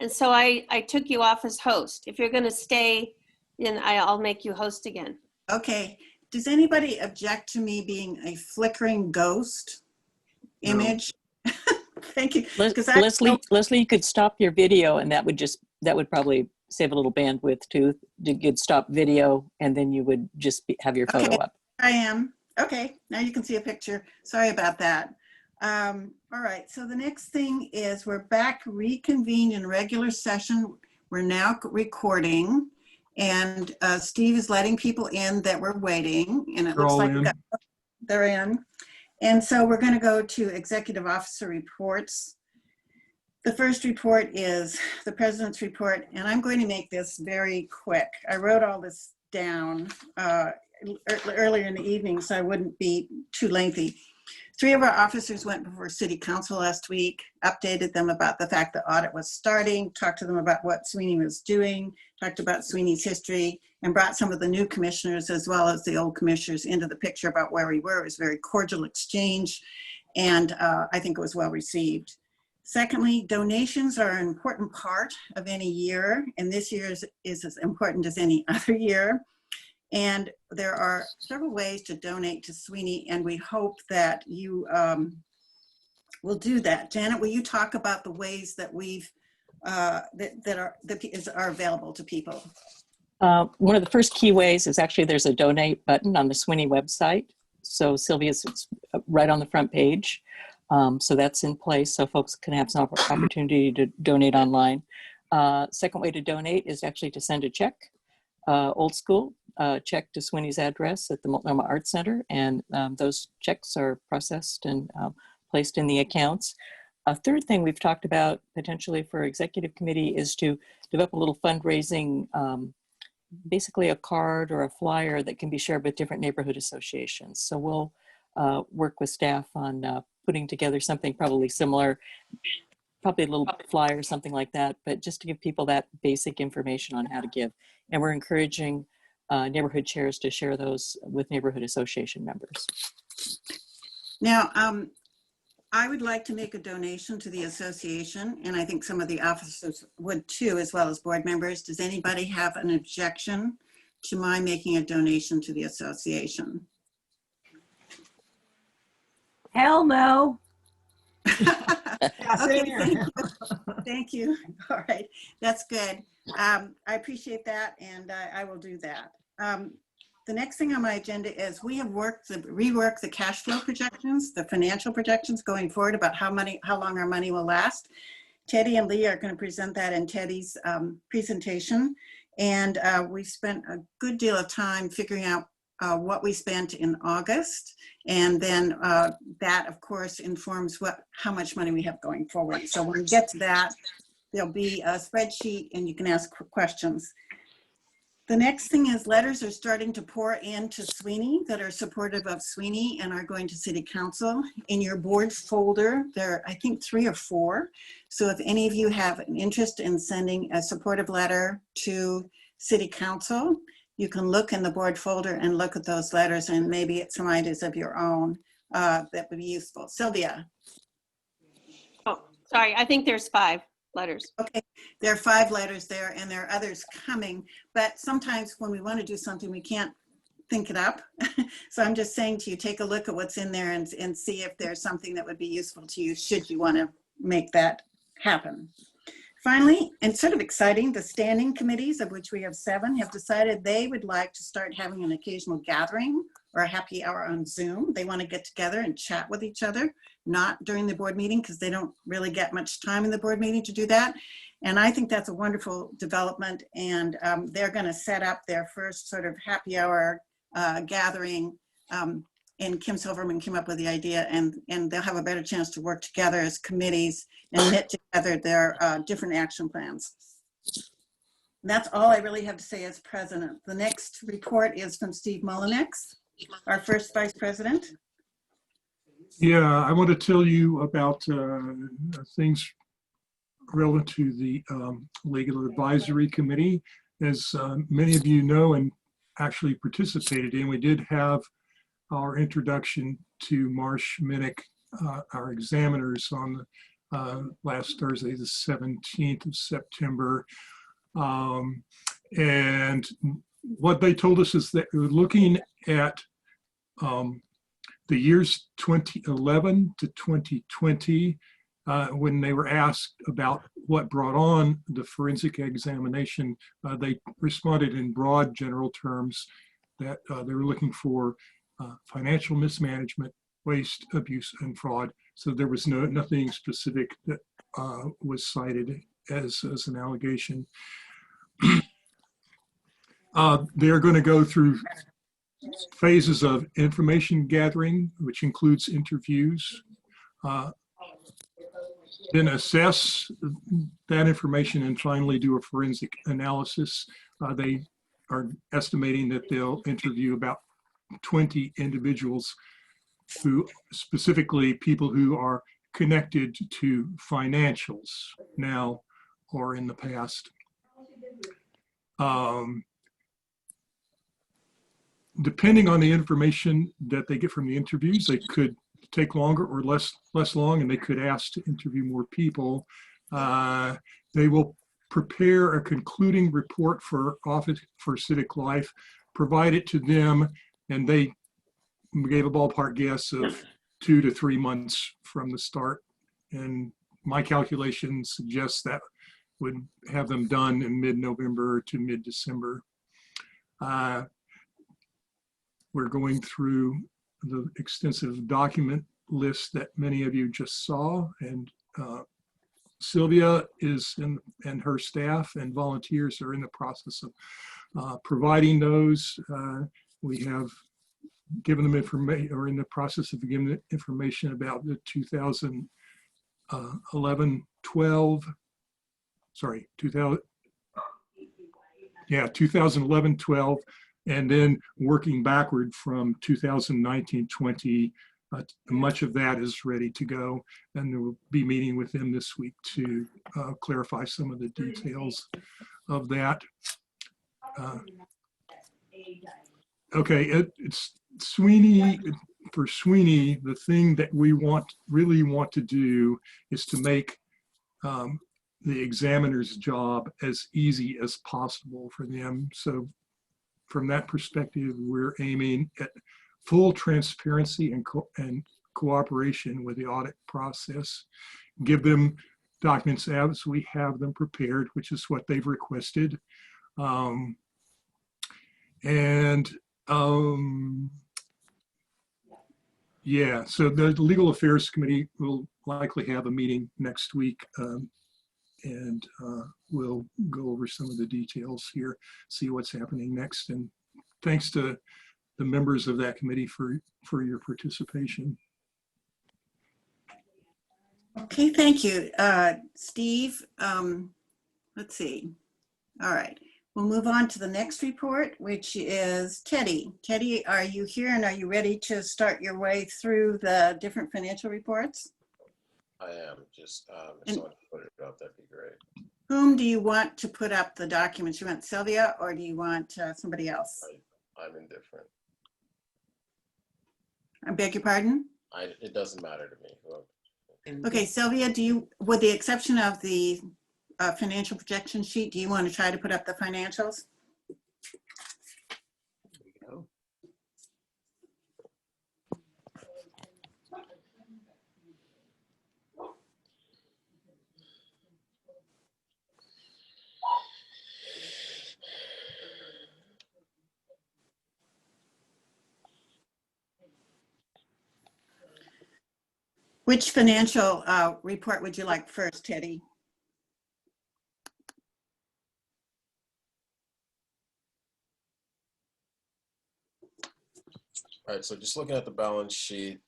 and so I took you off as host. If you're gonna stay, then I'll make you host again. Okay. Does anybody object to me being a flickering ghost image? Thank you. Leslie, you could stop your video, and that would probably save a little bandwidth too. You'd stop video, and then you would just have your photo up. I am. Okay, now you can see a picture. Sorry about that. All right, so the next thing is we're back reconvened in regular session. We're now recording, and Steve is letting people in that we're waiting, and it looks like they're in. And so we're going to go to executive officer reports. The first report is the president's report, and I'm going to make this very quick. I wrote all this down earlier in the evening so I wouldn't be too lengthy. 3 of our officers went before City Council last week, updated them about the fact the audit was starting, talked to them about what SWNI was doing, talked about SWNI's history, and brought some of the new commissioners as well as the old commissioners into the picture about where we were. It was a very cordial exchange, and I think it was well received. Secondly, donations are an important part of any year, and this year is as important as any other year. And there are several ways to donate to SWNI, and we hope that you will do that. Janet, will you talk about the ways that we've that are available to people? One of the first key ways is actually there's a donate button on the SWNI website. So Sylvia's, it's right on the front page. So that's in place so folks can have some opportunity to donate online. Second way to donate is actually to send a check, old school. Check to SWNI's address at the Multnomah Arts Center, and those checks are processed and placed in the accounts. A third thing we've talked about potentially for executive committee is to develop a little fundraising, basically a card or a flyer that can be shared with different neighborhood associations. So we'll work with staff on putting together something probably similar, probably a little flyer, something like that, but just to give people that basic information on how to give. And we're encouraging neighborhood chairs to share those with neighborhood association members. Now, I would like to make a donation to the association, and I think some of the officers would too, as well as board members. Does anybody have an objection to my making a donation to the association? Hell no. Okay, thank you. All right, that's good. I appreciate that, and I will do that. The next thing on my agenda is we have reworked the cash flow projections, the financial projections going forward about how long our money will last. Teddy and Lee are going to present that in Teddy's presentation, and we spent a good deal of time figuring out what we spent in August, and then that of course informs how much money we have going forward. So when we get to that, there'll be a spreadsheet and you can ask questions. The next thing is letters are starting to pour into SWNI that are supportive of SWNI and are going to City Council. In your board folder, there are, I think, 3 or 4. So if any of you have an interest in sending a supportive letter to City Council, you can look in the board folder and look at those letters, and maybe it's some ideas of your own that would be useful. Sylvia. Oh, sorry, I think there's 5 letters. Okay, there are 5 letters there, and there are others coming, but sometimes when we want to do something, we can't think it up. So I'm just saying to you, take a look at what's in there and see if there's something that would be useful to you should you want to make that happen. Finally, and sort of exciting, the standing committees, of which we have 7, have decided they would like to start having an occasional gathering or a happy hour on Zoom. They want to get together and chat with each other, not during the board meeting, because they don't really get much time in the board meeting to do that. And I think that's a wonderful development. And they're going to set up their first sort of happy hour gathering. And Kim Silverman came up with the idea, and they'll have a better chance to work together as committees and knit together their different action plans. And that's all I really have to say as president. The next report is from Steve Mullinex, our first vice president. Yeah, I want to tell you about things relevant to the Legal Advisory Committee. As many of you know and actually participated in, we did have our introduction to Marsh Minnick, our examiners, on last Thursday, the 17th of September. And what they told us is that we're looking at the years 2011 to 2020, when they were asked about what brought on the forensic examination, they responded in broad general terms that they were looking for financial mismanagement, waste, abuse, and fraud. So there was nothing specific that was cited as an allegation. They're going to go through phases of information gathering, which includes interviews, then assess that information and finally do a forensic analysis. They are estimating that they'll interview about 20 individuals, who specifically people who are connected to financials now or in the past. Depending on the information that they get from the interviews, they could take longer or less long, and they could ask to interview more people. They will prepare a concluding report for Office for Civic Life, provide it to them, and they gave a ballpark guess of 2 to 3 months from the start. And my calculations suggest that would have them done in mid-November to mid-December. We're going through the extensive document list that many of you just saw, and Sylvia is and her staff and volunteers are in the process of providing those. We have given them information, or in the process of giving them information about the 2011-12, and then working backward from 2019-20. Much of that is ready to go, and we'll be meeting with them this week to clarify some of the details of that. Okay, it's SWNI. For SWNI, the thing that we really want to do is to make the examiner's job as easy as possible for them. So from that perspective, we're aiming at full transparency and cooperation with the audit process. Give them documents as we have them prepared, which is what they've requested. Yeah, so the Legal Affairs Committee will likely have a meeting next week, and we'll go over some of the details here, see what's happening next. And thanks to the members of that committee for your participation. Okay, thank you, Steve. Let's see. All right, We'll move on to the next report, which is Teddy. Teddy, are you here and are you ready to start your way through the different financial reports? I am just, if And- someone could put it up, that'd be great. Whom do you want to put up the documents? You want Sylvia or do you want somebody else? I'm indifferent. I beg your pardon? It doesn't matter to me. Okay, Sylvia, do you, with the exception of the financial projection sheet, do you want to try to put up the financials? Which financial report would you like first, Teddy? All right, so just looking at the balance sheet,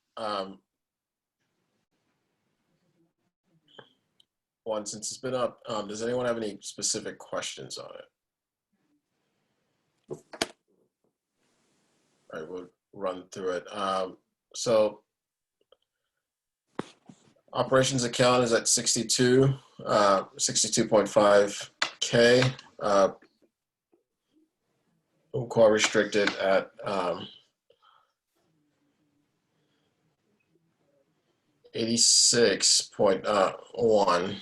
one, since it's been up, does anyone have any specific questions on it? All right, we'll run through it. So operations account is at 62.5K. Core restricted at 86.1.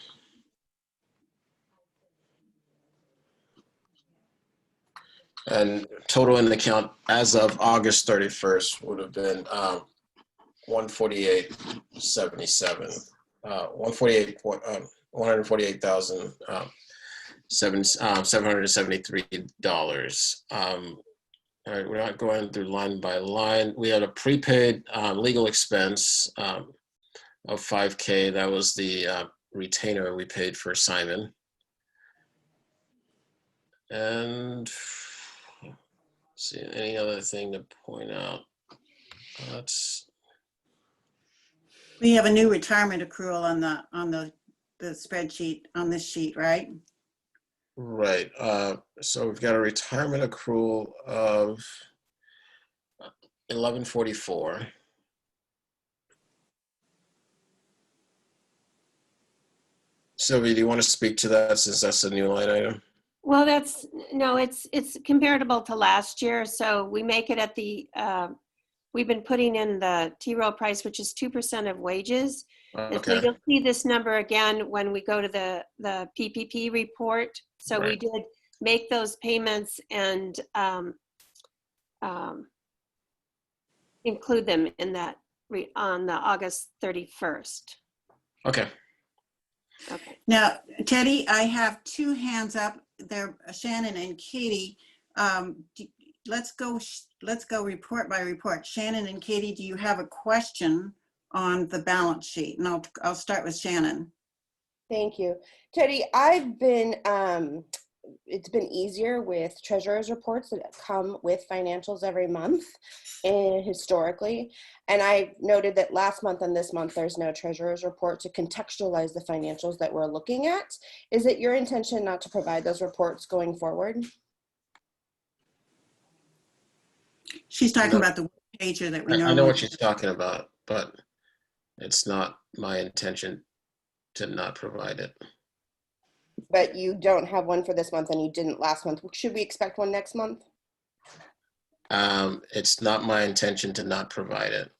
And total in the account as of August 31st would have been 148.77, 148,773 All right, we're not going through line by line. We had a prepaid legal expense of $5K. That was the retainer we paid for Simon. And see, any other thing to point out? That's We have a new retirement accrual on the spreadsheet on this sheet, right? right. So we've got a retirement accrual of $11.44. Sylvia, do you want to speak to that since that's a new line item? Well, it's comparable to last year. So we make it at the, we've been putting in the T-row price, which is 2% of wages. And so Okay. you'll see this number again when we go to the PPP report. So we Right. did make those payments and include them in that on the August 31st. Okay. Okay. Now, Teddy, I have two hands up there, Shannon and Katie. Let's go report by report. Shannon and Katie, do you have a question on the balance sheet? And I'll start with Shannon. Thank you. Teddy, I've been, it's been easier with treasurer's reports that come with financials every month historically. And I noted that last month and this month, there's no treasurer's report to contextualize the financials that we're looking at. Is it your intention not to provide those reports going forward? She's talking about the pager that we normally. I know what she's talking about, but it's not my intention to not provide it. But you don't have one for this month and you didn't last month. Should we expect one next month? It's not my intention to not provide it.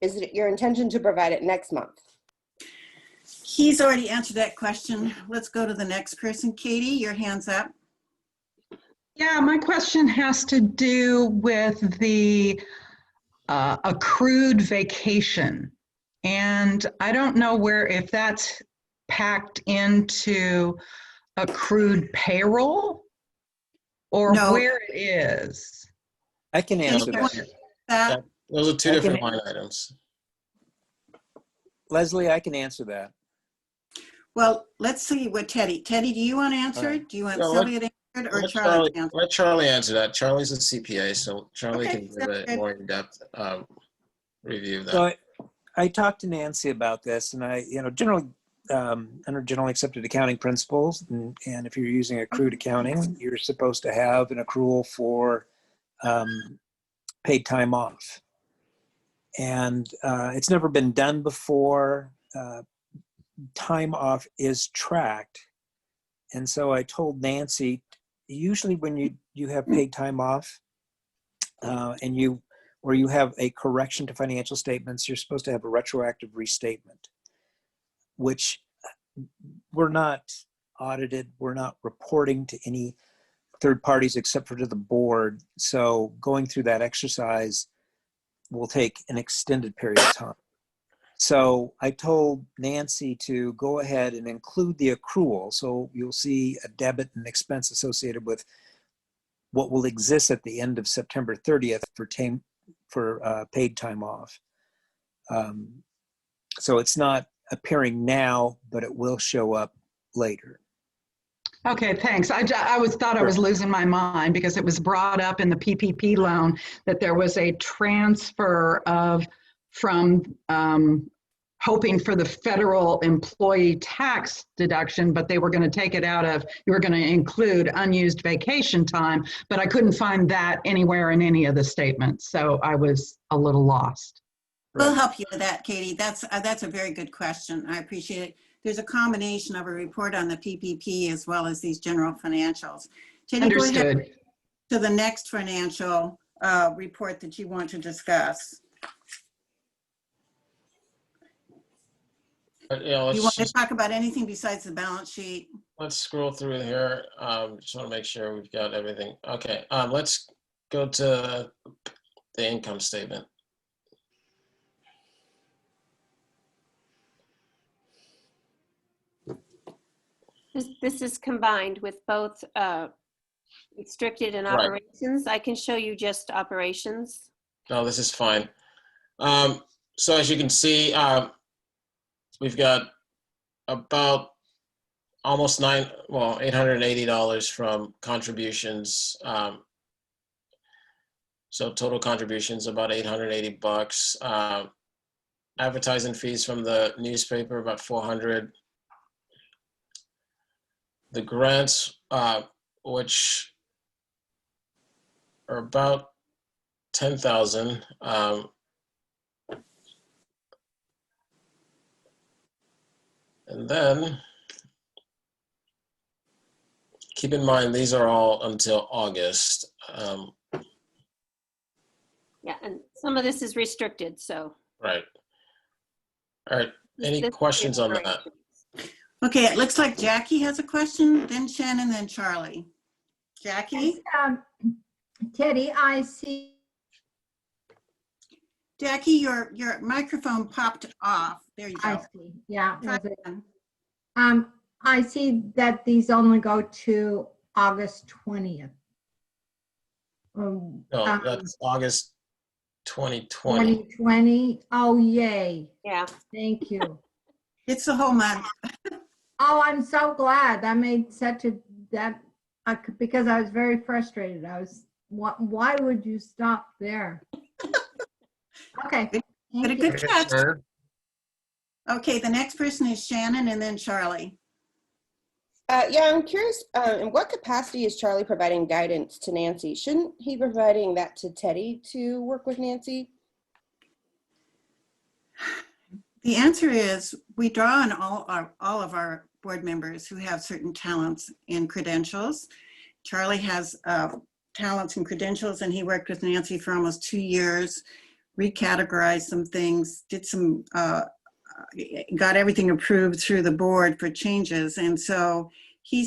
Is it your intention to provide it next month? He's already answered that question. Let's go to the next person. Katie, your hand's up. Yeah, my question has to do with the accrued vacation. And I don't know if that's packed into accrued payroll or No. where it is. I can answer that. Those are two different line items. Leslie, I can answer that. Well, let's see what Teddy, do you want to answer it? Do you want Sylvia to answer it or Charlie to answer it? Let Charlie answer that. Charlie's a CPA, so Charlie Okay, can give a more in-depth review of that. So I talked to Nancy about this, and I, generally under generally accepted accounting principles, and if you're using accrued accounting, you're supposed to have an accrual for paid time off. And it's never been done before. Time off is tracked. And so I told Nancy, usually when you have paid time off and you have a correction to financial statements, you're supposed to have a retroactive restatement, which we're not audited. We're not reporting to any third parties except for to the board. So going through that exercise will take an extended period of time. So I told Nancy to go ahead and include the accrual. So you'll see a debit and expense associated with what will exist at the end of September 30th for paid time off. So it's not appearing now, but it will show up later. Okay, thanks. I thought I was losing my mind because it was brought up in the PPP loan that there was a transfer from hoping for the federal employee tax deduction, but they were going to take it out of, you were going to include unused vacation time, but I couldn't find that anywhere in any of the statements. So I was a little lost. We'll help you with that, Katie. That's a very good question. I appreciate it. There's a combination of a report on the PPP as well as these general financials. Katie, go ahead to the next financial report that you want to discuss. Yeah, you want to talk about anything besides the balance sheet? Let's scroll through here. Just want to make sure we've got everything. Okay, let's go to the income statement. This is combined with both restricted and Right. operations. I can show you just operations. No, this is fine. So as you can see, we've got about almost $880 from contributions. So total contributions about $880. Advertising fees from the newspaper about $400. The grants, which are about $10,000. And then keep in mind, these are all until August. Yeah, and some of this is restricted, so. Right. All right. Any questions on that? Okay, it looks like Jackie has a question, then Shannon, then Charlie. Jackie? Teddy, I see. Jackie, your microphone popped off. There you go. I see. Yeah. I see that these only go to August 20th. No, that's August 2020. 2020. Oh, yay. Yeah. Thank you. It's the whole month. Oh, I'm so glad. That made because I was very frustrated. Why would you stop there? Okay. But a good catch. Okay, the next person is Shannon and then Charlie. Yeah, I'm curious, in what capacity is Charlie providing guidance to Nancy? Shouldn't he be providing that to Teddy to work with Nancy? The answer is we draw on all of our board members who have certain talents and credentials. Charlie has talents and credentials, and he worked with Nancy for almost 2 years, recategorized some things, did some, got everything approved through the board for changes. And so he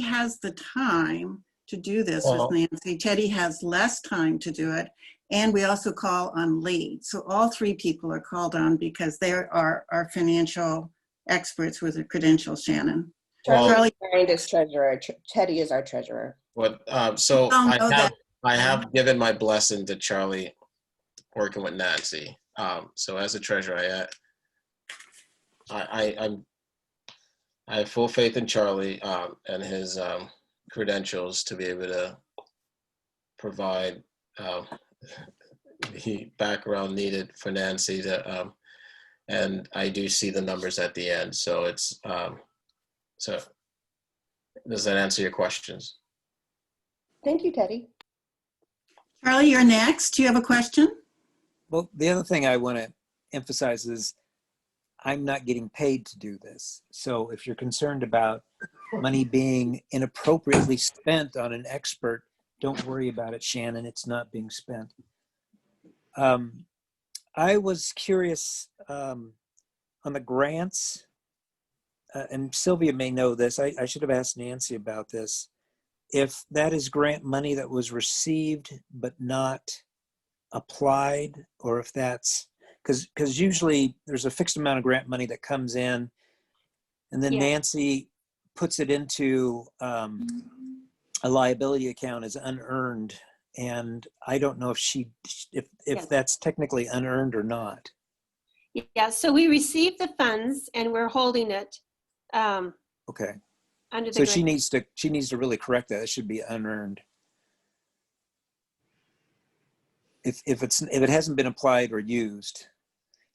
has the time to do this with Nancy. Teddy has less time to do it. And we also call on leads. So all three people are called on because they are our financial experts with their credentials, Shannon. Charlie is treasurer. Teddy is our treasurer. So I have given my blessing to Charlie working with Nancy. So as a treasurer, I have full faith in Charlie and his credentials to be able to provide the background needed for Nancy to And I do see the numbers at the end. So it's, so does that answer your questions? Thank you, Teddy. Charlie, you're next. Do you have a question? Well, the other thing I want to emphasize is I'm not getting paid to do this. So if you're concerned about money being inappropriately spent on an expert, don't worry about it, Shannon. It's not being spent. I was curious on the grants, and Sylvia may know this. I should have asked Nancy about this. If that is grant money that was received but not applied, or if that's because usually there's a fixed amount of grant money that comes in, and then Nancy puts it into a liability account as unearned, and I don't know if that's technically unearned or not. Yeah, so we received the funds and we're holding it. Okay. Under the So she grant. needs to really correct that. It should be unearned. If it hasn't been applied or used,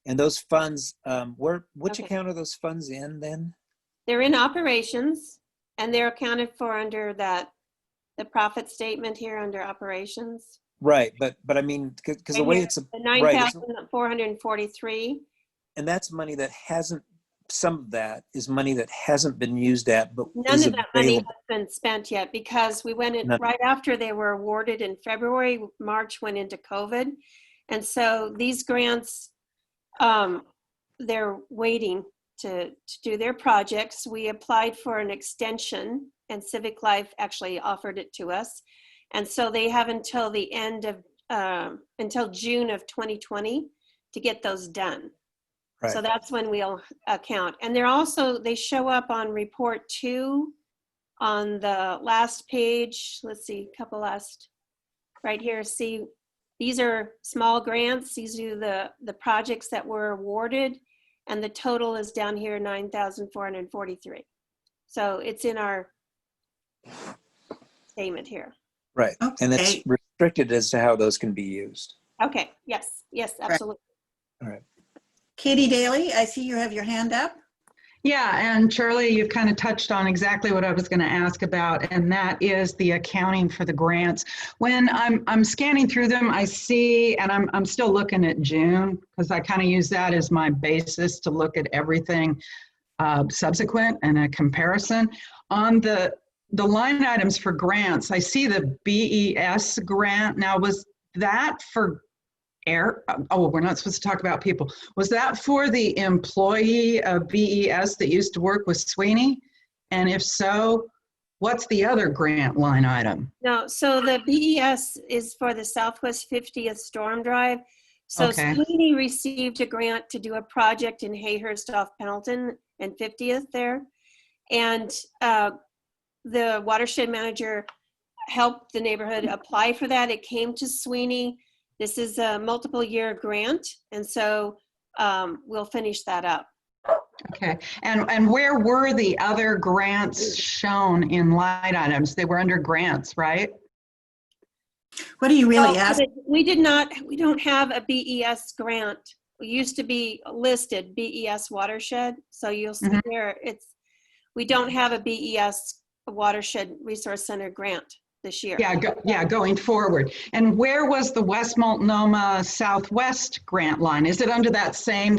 and those funds, which account are those funds in then? They're in operations and they're accounted for under the profit statement here under operations. Right, but I mean, because the Right way here, it's the right, 9,443. and that's money that hasn't. Some of that is money that hasn't been used at, but None is of that money available. has been spent yet because we went in right after they were awarded in February. March went into COVID. And so these grants, they're waiting to do their projects. We applied for an extension and Civic Life actually offered it to us. And so they have until the end of, until June of 2020 to get those done. Right. So that's when we'll account. And they're also, they show up on report 2 on the last page. Let's see, couple last, right here. See, these are small grants. These are the projects that were awarded. And the total is down here, 9,443. So it's in our statement here. Right, and it's restricted as to how those can be used. Okay, yes, absolutely. All right. Katie Daly, I see you have your hand up. Yeah, and Charlie, you've kind of touched on exactly what I was going to ask about, and that is the accounting for the grants. When I'm scanning through them, I see, and I'm still looking at June because I kind of use that as my basis to look at everything subsequent and a comparison. On the line items for grants, I see the BES grant. Now, was that for we're not supposed to talk about people. Was that for the employee of BES that used to work with SWNI? And if so, what's the other grant line item? No, so the BES is for the Southwest 50th Storm Drive. So SWNI received a grant to do a project in Hayhurst off Pendleton and 50th there. And the watershed manager helped the neighborhood apply for that. It came to SWNI. This is a multiple year grant. And so we'll finish that up. Okay, and where were the other grants shown in line items? They were under grants, right? What are you really asking? We don't have a BES grant. We used to be listed BES watershed. So you'll see here, we don't have a BES watershed resource center grant this year. Yeah, going forward. And where was the West Multnomah Southwest grant line? Is it under that same?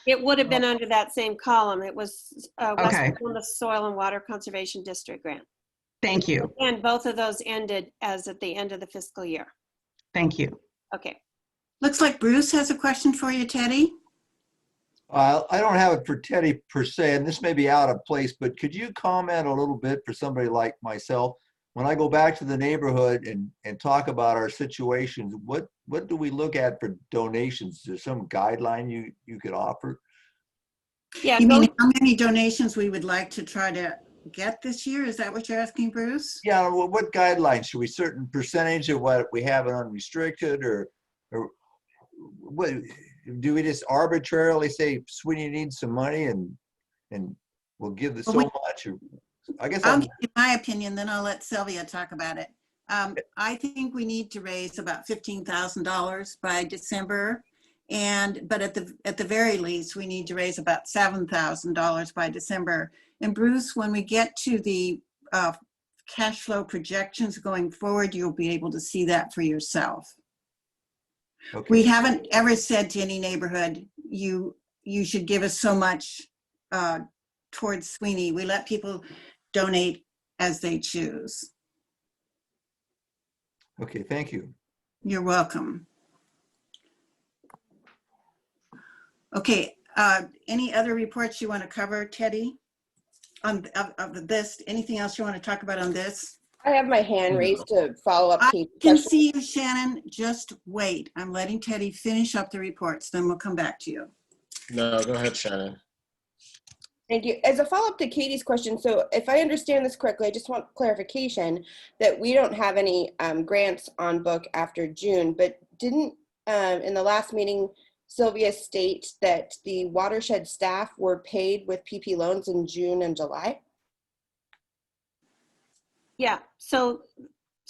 It would have been under that same column. It was West Okay. Multnomah Soil and Water Conservation District grant. Thank you. And both of those ended as at the end of the fiscal year. Thank you. Okay. Looks like Bruce has a question for you, Teddy. I don't have it for Teddy per se, and this may be out of place, but could you comment a little bit for somebody like myself? When I go back to the neighborhood and talk about our situations, what do we look at for donations? Is there some guideline you could offer? Yeah. You mean how many donations we would like to try to get this year? Is that what you're asking, Bruce? Yeah, well, what guidelines? Should we certain percentage of what we have in unrestricted, or what do we just arbitrarily say SWNI needs some money and we'll give this so much? Or, I guess I'll give you my opinion, then I'll let Sylvia talk about it. I think we need to raise about $15,000 by December. but at the very least, we need to raise about $7,000 by December. And Bruce, when we get to the cash flow projections going forward, you'll be able to see that for yourself. Okay. We haven't ever said to any neighborhood, you should give us so much towards SWNI. We let people donate as they choose. Okay, thank you. You're welcome. Okay, any other reports you want to cover, Teddy? Of this, anything else you want to talk about on this? I have my hand raised to follow up. I can see you, Shannon. Just wait. I'm letting Teddy finish up the reports, then we'll come back to you. No, go ahead, Shannon. Thank you. As a follow-up to Katie's question, so if I understand this correctly, I just want clarification that we don't have any grants on book after June, but didn't in the last meeting, Sylvia state that the watershed staff were paid with PP loans in June and July? Yeah, so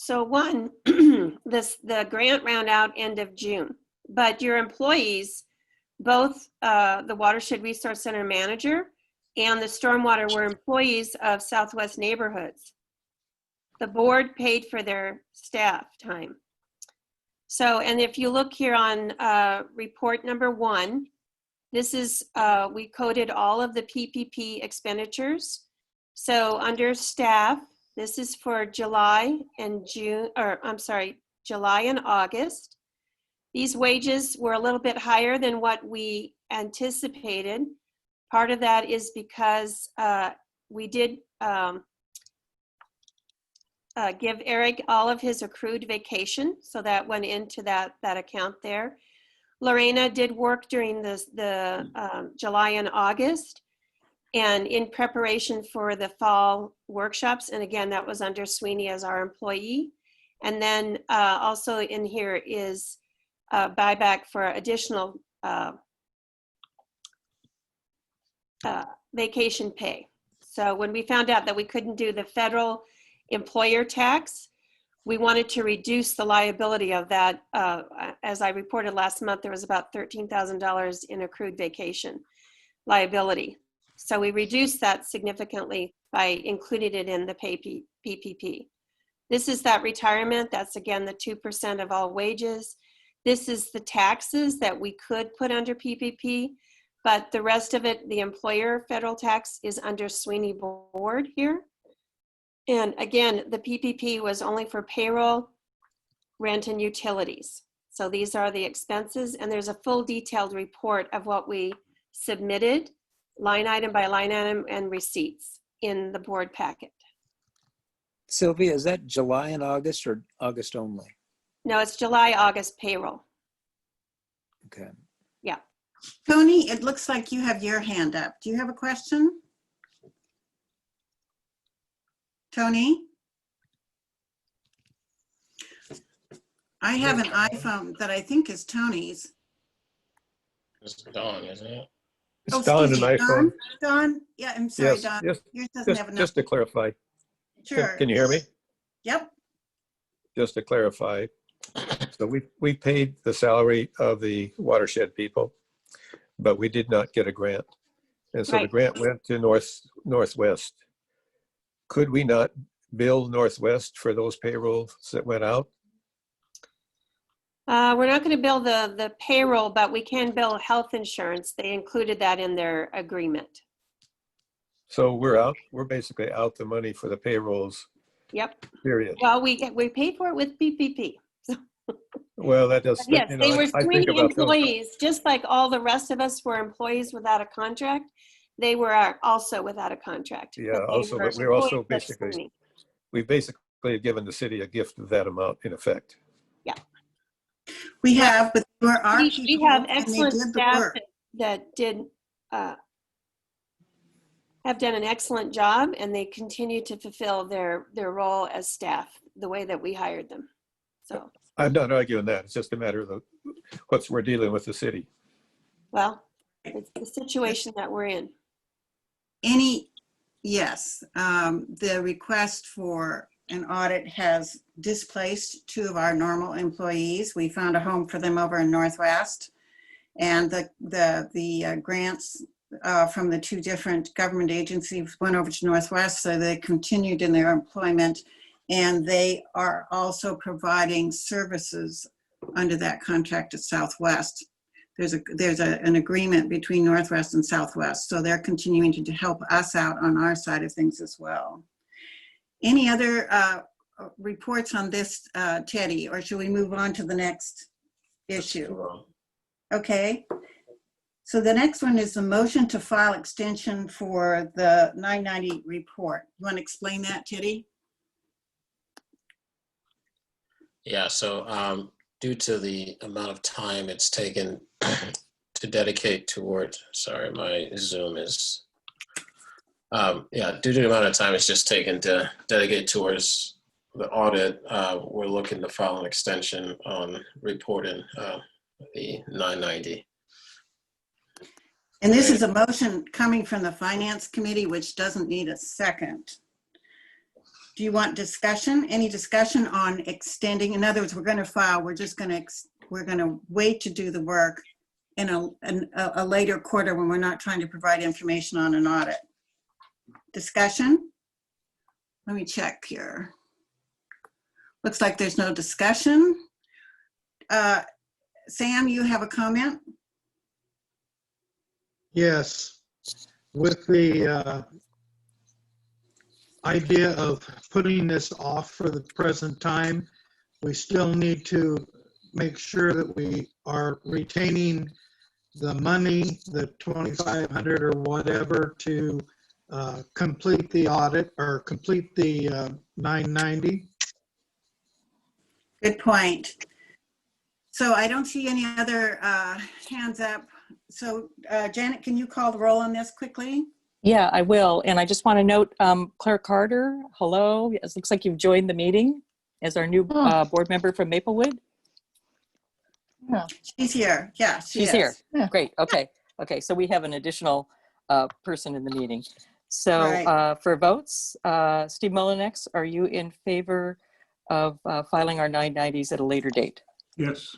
one, the grant ran out end of June, but your employees, both the Watershed Resource Center manager and the stormwater were employees of Southwest Neighborhoods. The board paid for their staff time. So, and if you look here on report number 1, this is, we coded all of the PPP expenditures. So under staff, this is for July and June, or I'm sorry, July and August. These wages were a little bit higher than what we anticipated. Part of that is because we did give Eric all of his accrued vacation, so that went into that account there. Lorena did work during the July and August, and in preparation for the fall workshops, and again, that was under SWNI as our employee. And then also in here is buyback for additional vacation pay. So when we found out that we couldn't do the federal employer tax, we wanted to reduce the liability of that. As I reported last month, there was about $13,000 in accrued vacation liability. So we reduced that significantly by including it in the PPP. This is that retirement. That's again the 2% of all wages. This is the taxes that we could put under PPP, but the rest of it, the employer federal tax, is under SWNI board here. And again, the PPP was only for payroll, rent, and utilities. So these are the expenses, and there's a full detailed report of what we submitted, line item by line item, and receipts in the board packet. Sylvia, is that July and August or August only? No, it's July, August payroll. Okay. Yeah. Tony, it looks like you have your hand up. Do you have a question? Tony? I have an iPhone that I think is Tony's. It's Dawn, isn't it? It's Oh, Dawn excuse and me, iPhone. Don? Yeah, I'm sorry, Yes, Don. yes, Yours doesn't have enough. just to clarify. Sure. Can you hear me? Yep. Just to clarify. So we paid the salary of the watershed people, but we did not get a grant. And so the grant went to Northwest. Could we not bill Northwest for those payrolls that went out? We're not going to bill the payroll, but we can bill health insurance. They included that in their agreement. So we're out. We're basically out the money for the payrolls. Yep. Period. Well, we paid for it with PPP. Well, that does. Yes, you know, they were I think SWNI about employees, just like all the rest of us were employees without a contract. They were also without a contract. Yeah. Also, but we're also basically we've basically given the city a gift of that amount in effect. Yeah. We have, but there are we people have and they excellent did the staff work. that did have done an excellent job, and they continue to fulfill their role as staff the way that we hired them. So I'm not arguing that. It's just a matter of what we're dealing with the city. well, it's the situation that we're in. Yes, the request for an audit has displaced 2 of our normal employees. We found a home for them over in Northwest, And the grants from the two different government agencies went over to Northwest, so they continued in their employment. And they are also providing services under that contract to Southwest. There's an agreement between Northwest and Southwest, so they're continuing to help us out on our side of things as well. Any other reports on this, Teddy, or should we move on to the next issue? Okay. So the next one is the motion to file extension for the 990 report. You want to explain that, Teddy? Yeah, so due to the amount of time it's taken to dedicate toward, sorry, my Zoom is, yeah, due to the amount of time it's just taken to dedicate towards the audit, we're looking to file an extension on reporting the 990. And this is a motion coming from the Finance Committee, which doesn't need a second. Do you want discussion? Any discussion on extending? In other words, we're going to file. We're going to wait to do the work in a later quarter when we're not trying to provide information on an audit. Discussion? Let me check here. Looks like there's no discussion. Sam, you have a comment? Yes, with the idea of putting this off for the present time, we still need to make sure that we are retaining the money, the 2,500 or whatever, to complete the audit or complete the 990. Good point. So I don't see any other hands up. So Janet, can you call the roll on this quickly? Yeah, I will. And I just want to note, Claire Carter, hello. It looks like you've joined the meeting as our new board member from Maplewood. Yeah. She's here. Yeah, She's here. Yeah. Great. Okay. Okay. So we have an additional person in the meeting. So Right. For votes, Steve Mullinex, are you in favor of filing our 990s at a later date? Yes.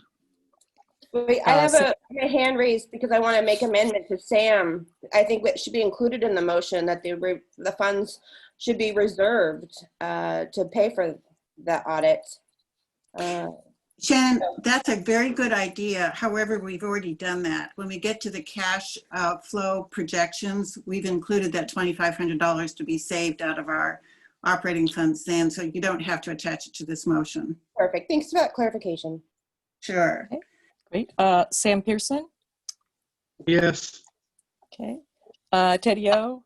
Wait, I have a hand raised because I want to make amendment to Sam. I think it should be included in the motion that the funds should be reserved to pay for the audit. Shannon, that's a very good idea. However, we've already done that. When we get to the cash flow projections, we've included that $2,500 to be saved out of our operating funds then, so you don't have to attach it to this motion. Perfect. Thanks for that clarification. Sure. Okay. Great. Sam Pearson? Yes. Okay. Teddy O?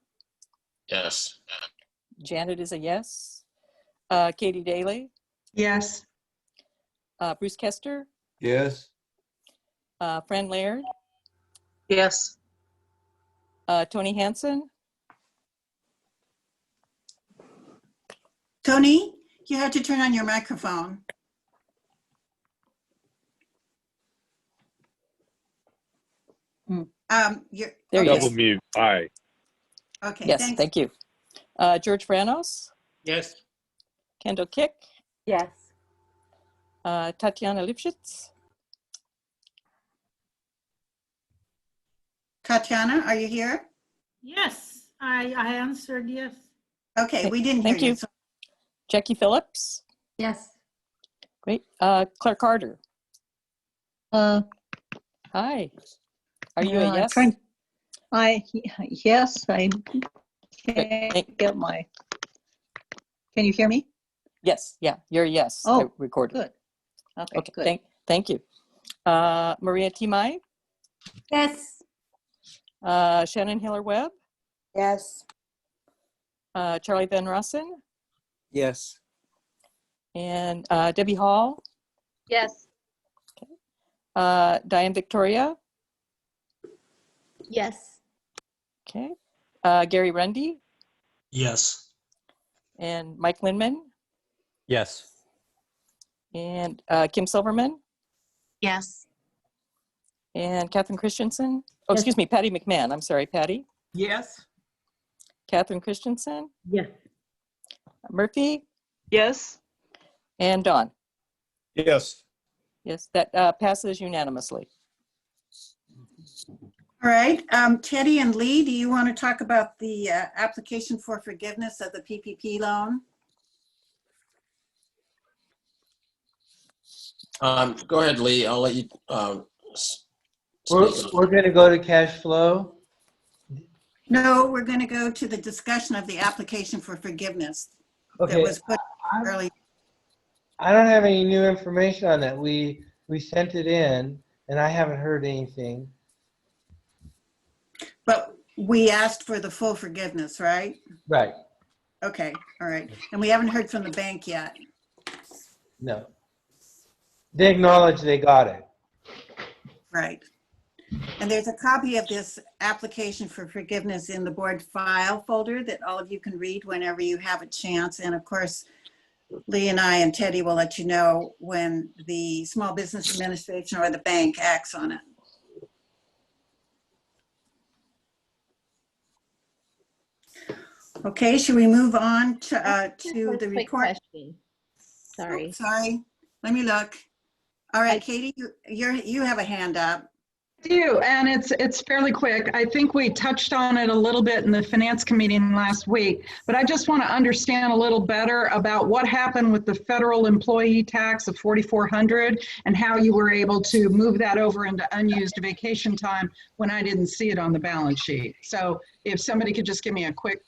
Yes. Janet is a yes. Katie Daly? Yes. Bruce Kester? Yes. Fran Laird? Yes. Tony Hansen? Tony, you have to turn on your microphone. You're there. Okay. Double mute. Aye. Okay. Yes, Thanks. thank you. George Franos? Yes. Kendall Kick? Yes. Tatiana Lipschitz? Tatiana, are you here? Yes, I answered yes. Okay, we didn't hear Thank you. So Jackie Phillips? Yes. Great. Claire Carter? Hi. Are you a yes? Yes, I can't get my, can you hear me? Yes, yeah, you're a yes. Oh, I recorded. good. Okay, good. Thank you. Maria Timai? Yes. Shannon Hiller-Webb? Yes. Charlie Van Rossen? Yes. And Debbie Hall? Yes. Diane Victoria? Yes. Okay. Gary Rundy? Yes. And Mike Lindman? Yes. And Kim Silverman? Yes. And Catherine Christensen? Oh, Yes. excuse me, Patty McMahon. I'm sorry, Patty. Yes. Catherine Christensen? Yes. Murphy? Yes. And Dawn? Yes. Yes, that passes unanimously. All right, Teddy and Lee, do you want to talk about the application for forgiveness of the PPP loan? Go ahead, Lee. I'll let you We're, speak. we're going to go to cash flow. No, we're going to go to the discussion of the application for forgiveness that Okay, was put early. I don't have any new information on that. We sent it in, and I haven't heard anything. But we asked for the full forgiveness, right? Right. Okay, all right. And we haven't heard from the bank yet. No. They acknowledge they got it. Right. And there's a copy of this application for forgiveness in the board file folder that all of you can read whenever you have a chance. And of course, Lee and I and Teddy will let you know when the Small Business Administration or the bank acts on it. Okay, should we move on to the report? Sorry. Oh, sorry, let me look. All right, Katie, you have a hand up. I do, and it's fairly quick. I think we touched on it a little bit in the finance committee last week, but I just want to understand a little better about what happened with the federal employee tax of $4,400 and how you were able to move that over into unused vacation time when I didn't see it on the balance sheet. So if somebody could just give me a quick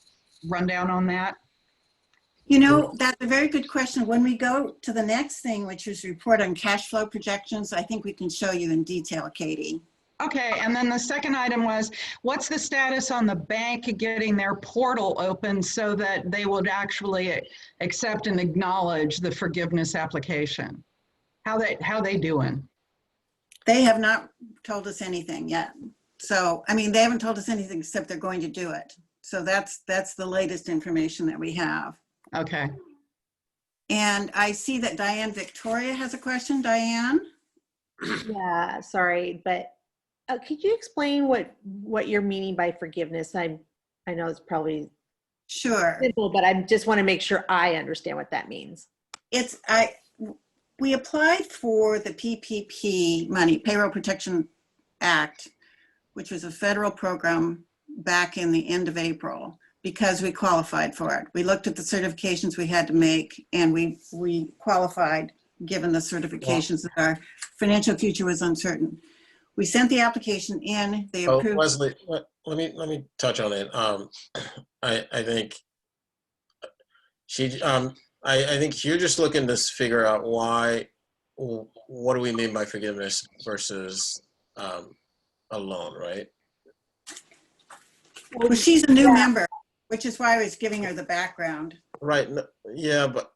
rundown on that. You know, that's a very good question. When we go to the next thing, which is report on cash flow projections, I think we can show you in detail, Katie. Okay, and then the second item was, what's the status on the bank getting their portal open so that they would actually accept and acknowledge the forgiveness application? How they doing? They have not told us anything yet. So, I mean, they haven't told us anything except they're going to do it. So that's the latest information that we have. Okay. And I see that Diane Victoria has a question. Diane? Yeah, sorry, but could you explain what you're meaning by forgiveness? I know it's probably simple, but I just want to make sure I understand what that means. We applied for the PPP money, Payroll Protection Act, which was a federal program back in the end of April, because we qualified for it. We looked at the certifications we had to make, and we qualified given the certifications that our financial future was uncertain. We sent the application in, they approved. Leslie, let me touch on it. I think I think you're just looking to figure out what do we mean by forgiveness versus a loan, right? Well, she's a new member, which is why I was giving her the background. Right. Yeah, but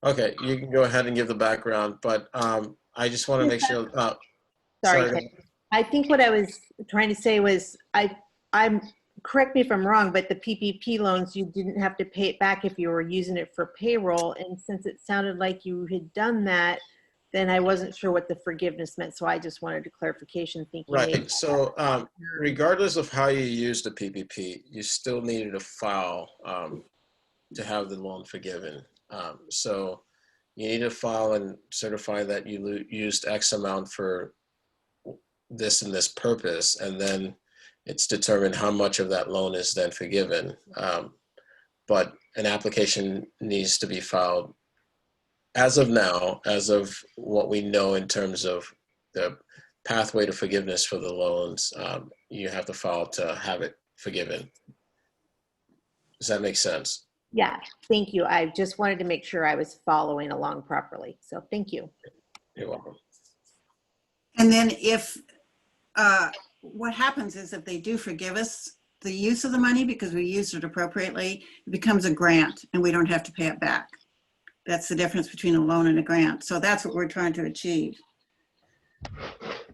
okay, you can go ahead and give the background, but I just want to make sure. Sorry. I think what I was trying to say was, I'm correct me if I'm wrong, but the PPP loans, you didn't have to pay it back if you were using it for payroll. And since it sounded like you had done that, then I wasn't sure what the forgiveness meant. So I just wanted a clarification thinking. Right. So regardless of how you use the PPP, you still needed a file to have the loan forgiven. So you need to file and certify that you used X amount for this and this purpose, and then it's determined how much of that loan is then forgiven. But an application needs to be filed as of now, as of what we know in terms of the pathway to forgiveness for the loans. You have to file to have it forgiven. Does that make sense? Yeah, thank you. I just wanted to make sure I was following along properly. So thank you. You're welcome. And then if, what happens is if they do forgive us the use of the money because we used it appropriately, it becomes a grant and we don't have to pay it back. That's the difference between a loan and a grant. So that's what we're trying to achieve.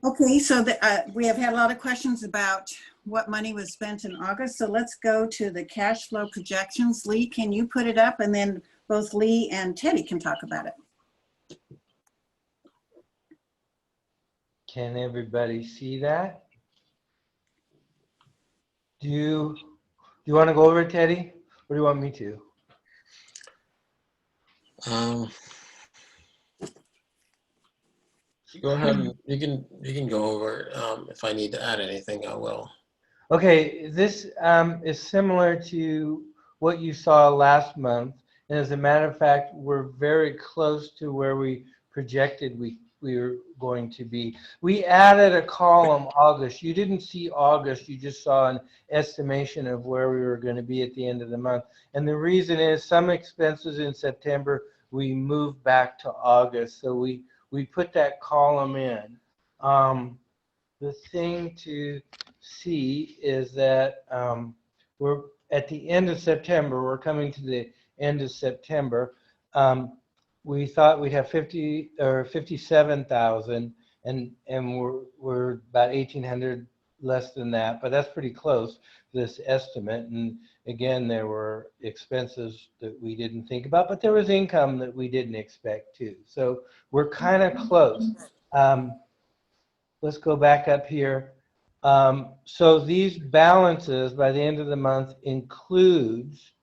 Okay, so we have had a lot of questions about what money was spent in August. So let's go to the cash flow projections. Lee, can you put it up? And then both Lee and Teddy can talk about it. Can everybody see that? Do you want to go over it, Teddy? Or do you want me to? Go ahead and you can go over if I need to add anything, I will. Okay, this is similar to what you saw last month. And as a matter of fact, we're very close to where we projected we were going to be. We added a column August. You didn't see August, you just saw an estimation of where we were going to be at the end of the month. And the reason is some expenses in September we moved back to August. So we put that column in. The thing to see is that we're at the end of September. We're coming to the end of September. We thought we'd have 50 or 57,000, and we're about 1,800 less than that, but that's pretty close, this estimate. And again, there were expenses that we didn't think about, but there was income that we didn't expect too. So we're kind of close. Let's go back up here. So these balances by the end of the month includes,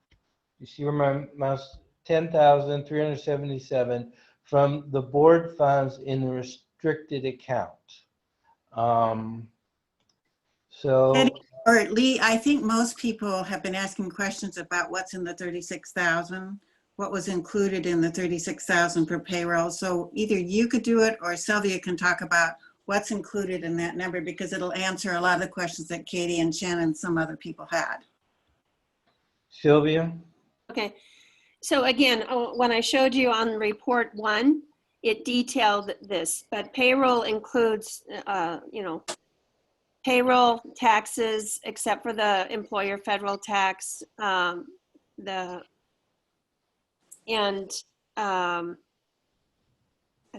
you see where my mouse, 10,377 from the board funds in the restricted account. Or Lee, I think most people have been asking questions about what's in the 36,000, what was included in the 36,000 for payroll. So either you could do it or Sylvia can talk about what's included in that number, because it'll answer a lot of the questions that Katie and Shannon and some other people had. Sylvia? Okay. So again, when I showed you on report 1, it detailed this, but payroll includes, payroll, taxes, except for the employer federal tax, I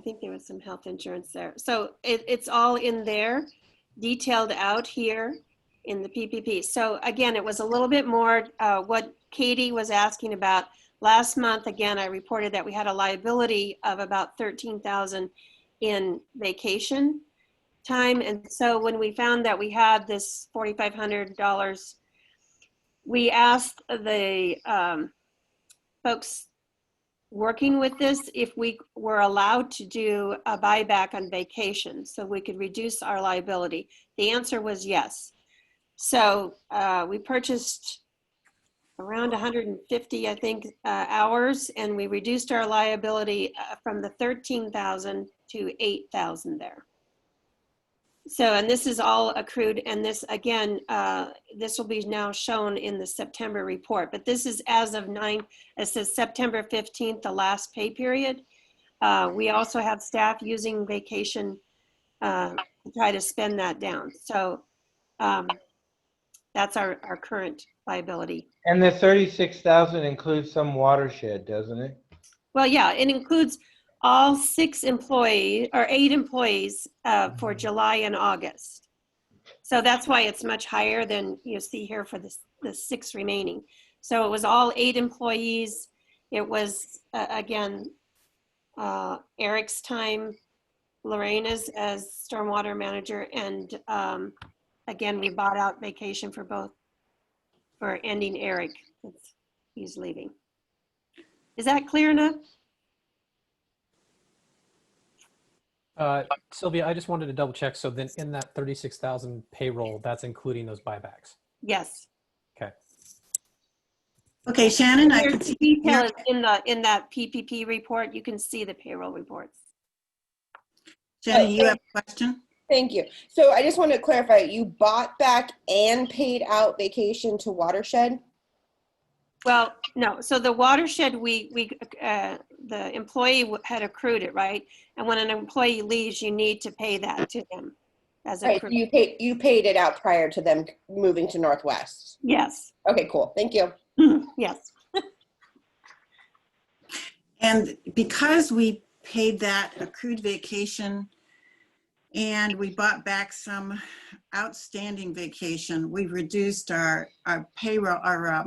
think there was some health insurance there. So it's all in there, detailed out here in the PPP. So again, it was a little bit more what Katie was asking about. Last month, again, I reported that we had a liability of about 13,000 in vacation time. And so when we found that we had this $4,500, we asked the folks working with this if we were allowed to do a buyback on vacation so we could reduce our liability. The answer was yes. So we purchased around 150, I think, hours, and we reduced our liability from the 13,000 to 8,000 there. So, and this is all accrued, and this, again, this will be now shown in the September report, but this is as of it says September 15th, the last pay period. We also have staff using vacation to try to spend that down. So that's our current liability. And the 36,000 includes some watershed, doesn't it? Well, yeah, it includes all 6 employees or 8 employees for July and August. So that's why it's much higher than you see here for the 6 remaining. So it was all 8 employees. It was, again, Eric's time, Lorena's as stormwater manager, and again, we bought out vacation for both, for ending Eric. He's leaving. Is that clear enough? Sylvia, I just wanted to double check. So then in that 36,000 payroll, that's including those buybacks? Yes. Okay. Okay, Shannon, I There's can see detail in that PPP report. You can see the payroll reports. Shannon, you have a question? Thank you. So I just want to clarify, you bought back and paid out vacation to Watershed? Well, no. So the Watershed, the employee had accrued it, right? And when an employee leaves, you need to pay that to them as Right, accrued. you paid it out prior to them moving to Northwest? Yes. Okay, cool. Thank you. Yes. And because we paid that accrued vacation and we bought back some outstanding vacation, we reduced our payroll, our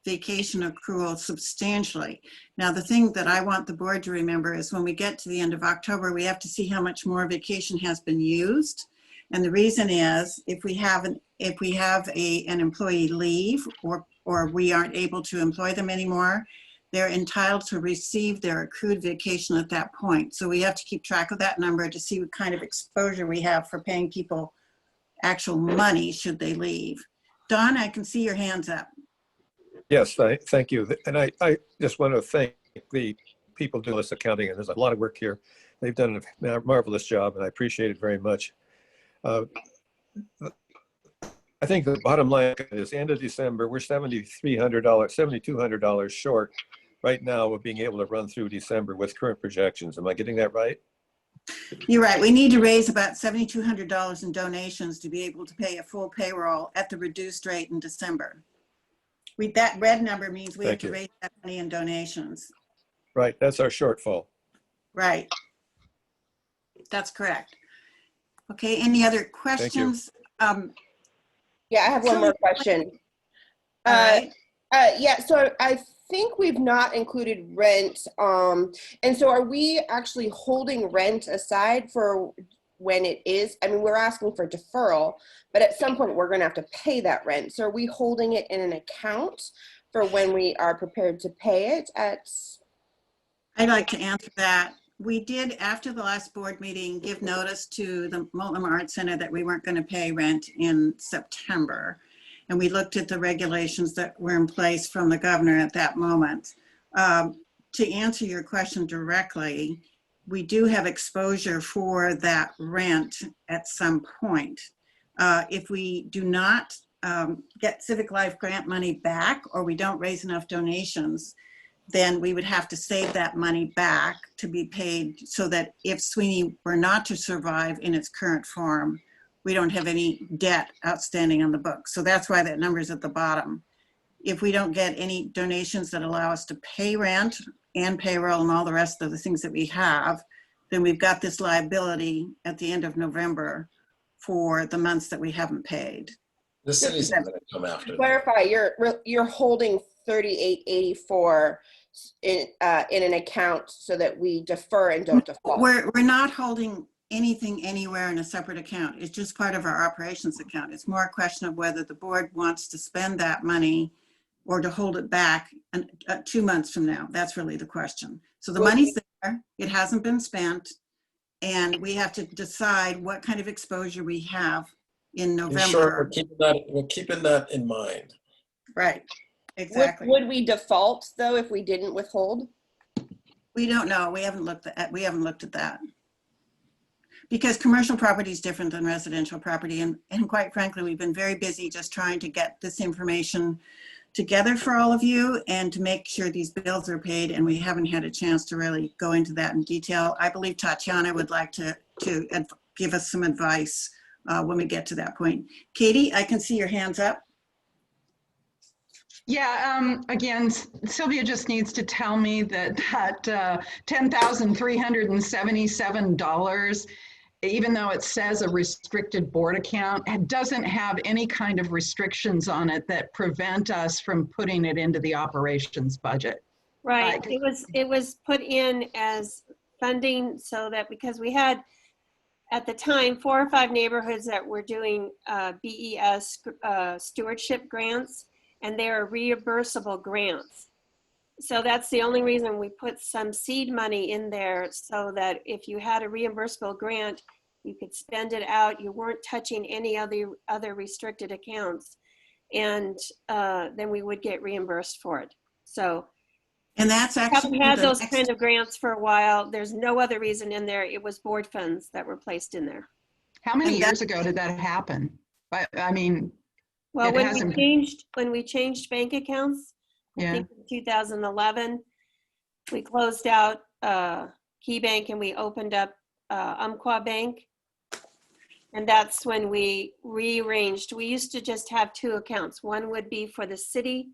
vacation accrual substantially. Now, the thing that I want the board to remember is when we get to the end of October, we have to see how much more vacation has been used. And the reason is if we have an employee leave or we aren't able to employ them anymore, they're entitled to receive their accrued vacation at that point. So we have to keep track of that number to see what kind of exposure we have for paying people actual money should they leave. Don, I can see your hands up. Yes, thank you. And I just want to thank the people doing this accounting, and there's a lot of work here. They've done a marvelous job, and I appreciate it very much. I think the bottom line is end of December, we're $7,200 short right now of being able to run through December with current projections. Am I getting that right? You're right. We need to raise about $7,200 in donations to be able to pay a full payroll at the reduced rate in December. That red number means we have to raise that money in donations. Right, that's our shortfall. Right. That's correct. Okay, any other questions? Yeah, I have one more question. Yeah, so I think we've not included rent. And so are we actually holding rent aside for when it is? I mean, we're asking for deferral, but at some point we're going to have to pay that rent. So are we holding it in an account for when we are prepared to pay it at? I'd like to answer that. We did, after the last board meeting, give notice to the Multnomah Arts Center that we weren't going to pay rent in September. And we looked at the regulations that were in place from the governor at that moment. To answer your question directly, we do have exposure for that rent at some point. If we do not get Civic Life grant money back, or we don't raise enough donations, then we would have to save that money back to be paid, so that if SWNI were not to survive in its current form, we don't have any debt outstanding on the books. So that's why that number is at the bottom. If we don't get any donations that allow us to pay rent and payroll and all the rest of the things that we have, then we've got this liability at the end of November for the months that we haven't paid. The city's going to come after. Clarify, you're holding $38.84 in an account so that we defer and don't default. We're not holding anything anywhere in a separate account. It's just part of our operations account. It's more a question of whether the board wants to spend that money or to hold it back 2 months from now. That's really the question. So the money's there, it hasn't been spent, and we have to decide what kind of exposure we have in November. Sure, we're keeping that in mind. Right, exactly. Would we default though if we didn't withhold? We don't know. We haven't looked at that. Because commercial property is different than residential property. And quite frankly, we've been very busy just trying to get this information together for all of you and to make sure these bills are paid. And we haven't had a chance to really go into that in detail. I believe Tatiana would like to give us some advice when we get to that point. Katie, I can see your hands up. Yeah, again, Sylvia just needs to tell me that $10,377, even though it says a restricted board account, it doesn't have any kind of restrictions on it that prevent us from putting it into the operations budget. Right. It was put in as funding so that, because we had at the time 4 or 5 neighborhoods that were doing BES stewardship grants, and they are reimbursable grants. So that's the only reason we put some seed money in there, so that if you had a reimbursable grant, you could spend it out. You weren't touching any other restricted accounts, and then we would get reimbursed for it. So, and that's actually haven't had those kind of grants for a while. There's no other reason in there. It was board funds that were placed in there. How many years ago did that happen? I mean, well, when we changed bank accounts, I think in 2011, we closed out Key Bank and we opened up Umpqua Bank. And that's when we rearranged. We used to just have 2 accounts. One would be for the city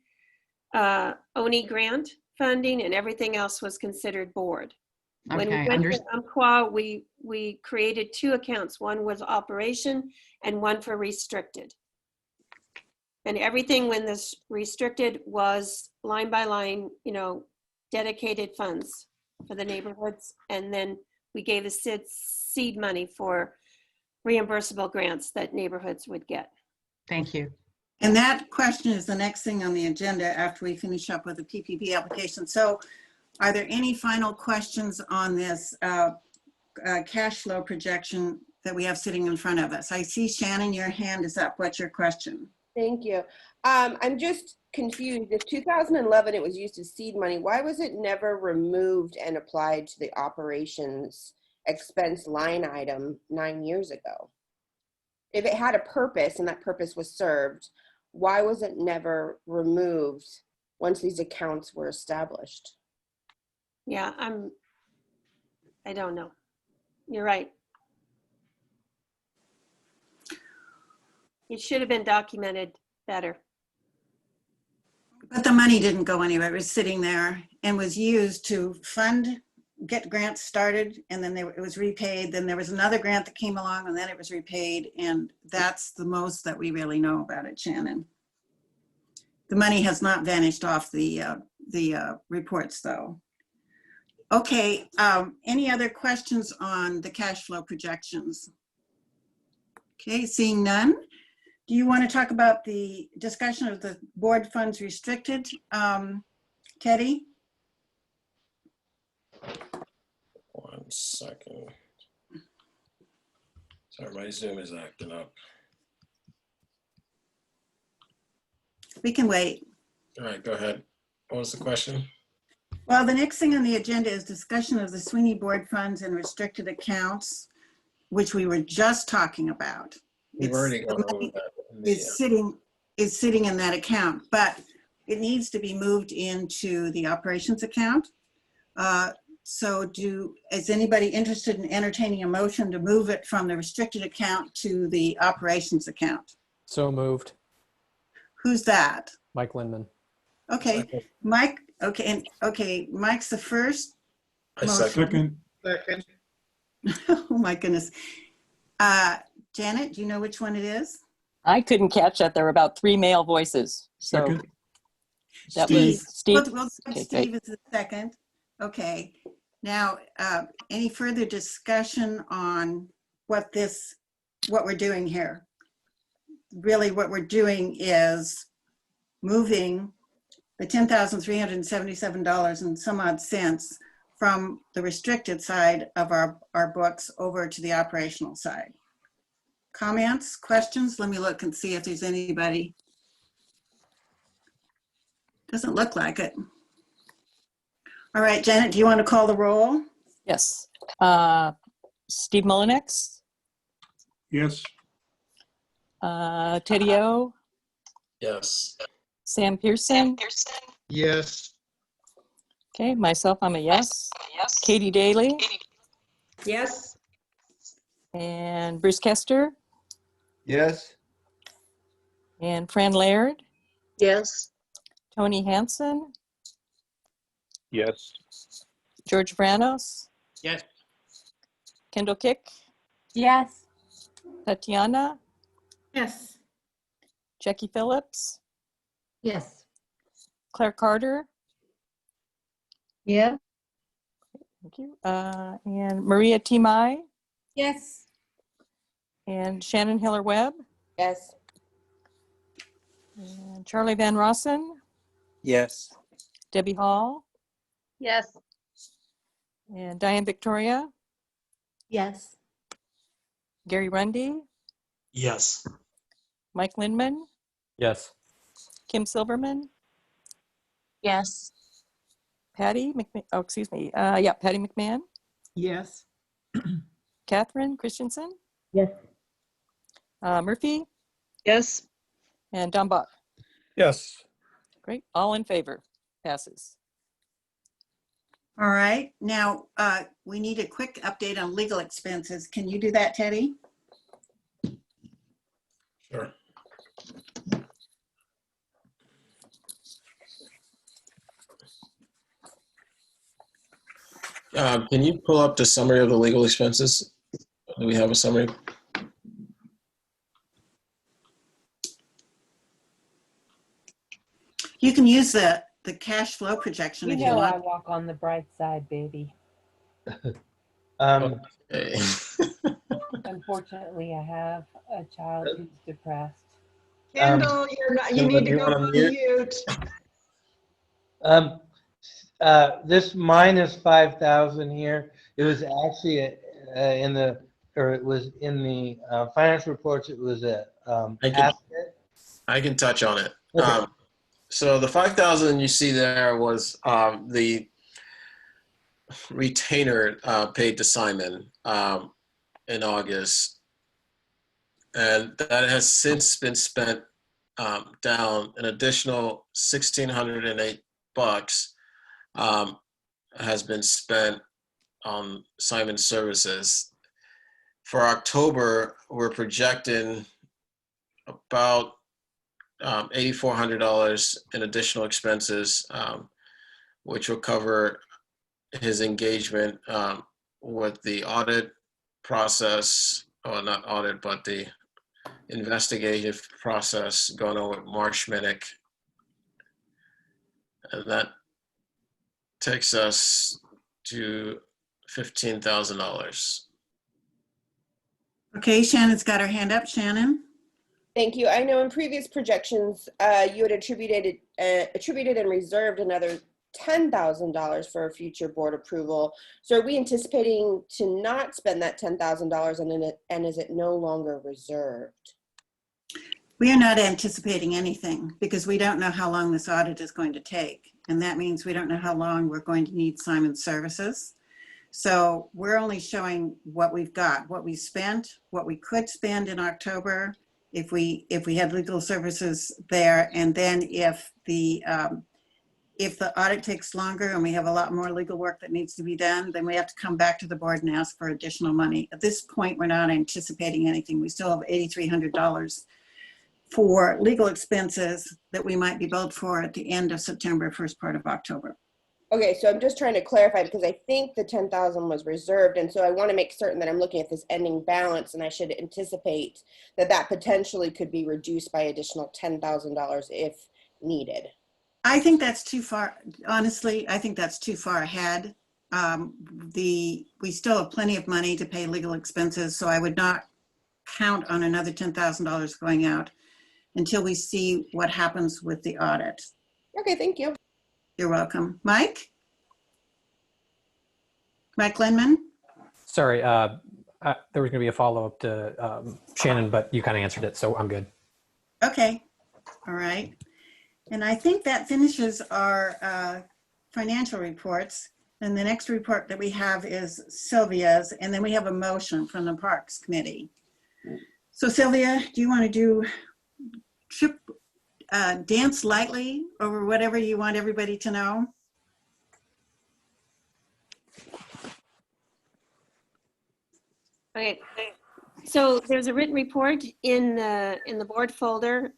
SWNI grant funding, and everything else was considered board. When we went to Umpqua, we created 2 accounts. One was operation and one for restricted. And everything when this restricted was line by line, dedicated funds for the neighborhoods. And then we gave the seed money for reimbursable grants that neighborhoods would get. Thank you. And that question is the next thing on the agenda after we finish up with the PPP application. So are there any final questions on this cash flow projection that we have sitting in front of us? I see Shannon, your hand is up. What's your question? Thank you. I'm just confused. If 2011 it was used as seed money, why was it never removed and applied to the operations expense line item 9 years ago? If it had a purpose and that purpose was served, why was it never removed once these accounts were established? Yeah, I don't know. You're right. It should have been documented better. But the money didn't go anywhere. It was sitting there and was used to fund, get grants started, and then it was repaid. Then there was another grant that came along, and then it was repaid. And that's the most that we really know about it, Shannon. The money has not vanished off the reports, though. Okay, any other questions on the cash flow projections? Okay, seeing none. Do you want to talk about the discussion of the board funds restricted? Teddy? 1 second. Sorry, my Zoom is acting up. We can wait. All right, go ahead. What was the question? Well, the next thing on the agenda is discussion of the SWNI board funds and restricted accounts, which we were just talking about. We've already gone over that. Is sitting in that account, but it needs to be moved into the operations account. So is anybody interested in entertaining a motion to move it from the restricted account to the operations account? So moved. Who's that? Mike Lindman. Okay, Mike. Okay, and okay, Mike's the first. I second. Second. Oh my goodness. Janet, do you know which one it is? I couldn't catch that. There were about 3 male voices. So Second. that Steve. was Steve. Well, Okay, Steve great. is the second. Okay. Now, any further discussion on what we're doing here? Really, what we're doing is moving the $10,377 and some odd cents from the restricted side of our books over to the operational side. Comments, questions? Let me look and see if there's anybody. Doesn't look like it. All right, Janet, do you want to call the roll? Yes. Steve Mullinex, Yes. Teddy O, Yes. Sam Pearson. Yes. Okay, myself, I'm a yes. Katie Daly Yes. and Bruce Kester Yes. and Fran Laird, Yes. Tony Hansen, Yes. George Vranos, Yes. Kendall Kick, Yes. Tatiana, Yes. Jackie Phillips, Yes. Claire Carter, Yeah. thank you, and Maria Timai, Yes. and Shannon Hiller Webb, Yes. and Charlie Van Rossen, Yes. Debbie Hall, Yes. and Diane Victoria, Yes. Gary Rundy, Yes. Mike Lindman, Yes. Kim Silverman, Yes. Patty McMahon, Patty McMahon, Yes. Catherine Christensen, Yes. Murphy, Yes. and Don Bach. Yes. Great, all in favor, passes. All right, now we need a quick update on legal expenses. Can you do that, Teddy? Sure. Can you pull up the summary of the legal expenses? Do we have a summary? You can use the cash flow projection if you I want. walk on the bright side, baby. Okay. Unfortunately, I have a child who's depressed. Kendall, you need to you go wanna on mute? mute. This minus 5,000 here, it was actually in the finance reports, it was a asset. I can touch on it. Okay. So the 5,000 you see there was the retainer paid to Simon in August, and that has since been spent down. An additional $1,608 has been spent on Simon's services. For October, we're projecting about $8,400 in additional expenses, which will cover his engagement with the audit process, or not audit, but the investigative process going on with Marsh Minnick. And that takes us to $15,000. Okay, Shannon's got her hand up. Shannon? Thank you. I know in previous projections, you had attributed and reserved another $10,000 for a future board approval. So are we anticipating to not spend that $10,000 and is it no longer reserved? We are not anticipating anything because we don't know how long this audit is going to take. And that means we don't know how long we're going to need Simon's services. So we're only showing what we've got, what we spent, what we could spend in October if we had legal services there. And then if the audit takes longer and we have a lot more legal work that needs to be done, then we have to come back to the board and ask for additional money. At this point, we're not anticipating anything. We still have $8,300 for legal expenses that we might be billed for at the end of September, first part of October. Okay, so I'm just trying to clarify because I think the 10,000 was reserved, and so I want to make certain that I'm looking at this ending balance, and I should anticipate that potentially could be reduced by additional $10,000 if needed. I think that's too far. Honestly, I think that's too far ahead. We still have plenty of money to pay legal expenses, so I would not count on another $10,000 going out until we see what happens with the audit. Okay, thank you. You're welcome. Mike? Mike Lindman? Sorry, there was going to be a follow-up to Shannon, but you kind of answered it, so I'm good. Okay. All right. And I think that finishes our financial reports. And the next report that we have is Sylvia's, and then we have a motion from the Parks Committee. So Sylvia, do you want to do dance lightly over whatever you want everybody to know? Okay, so there's a written report in the board folder.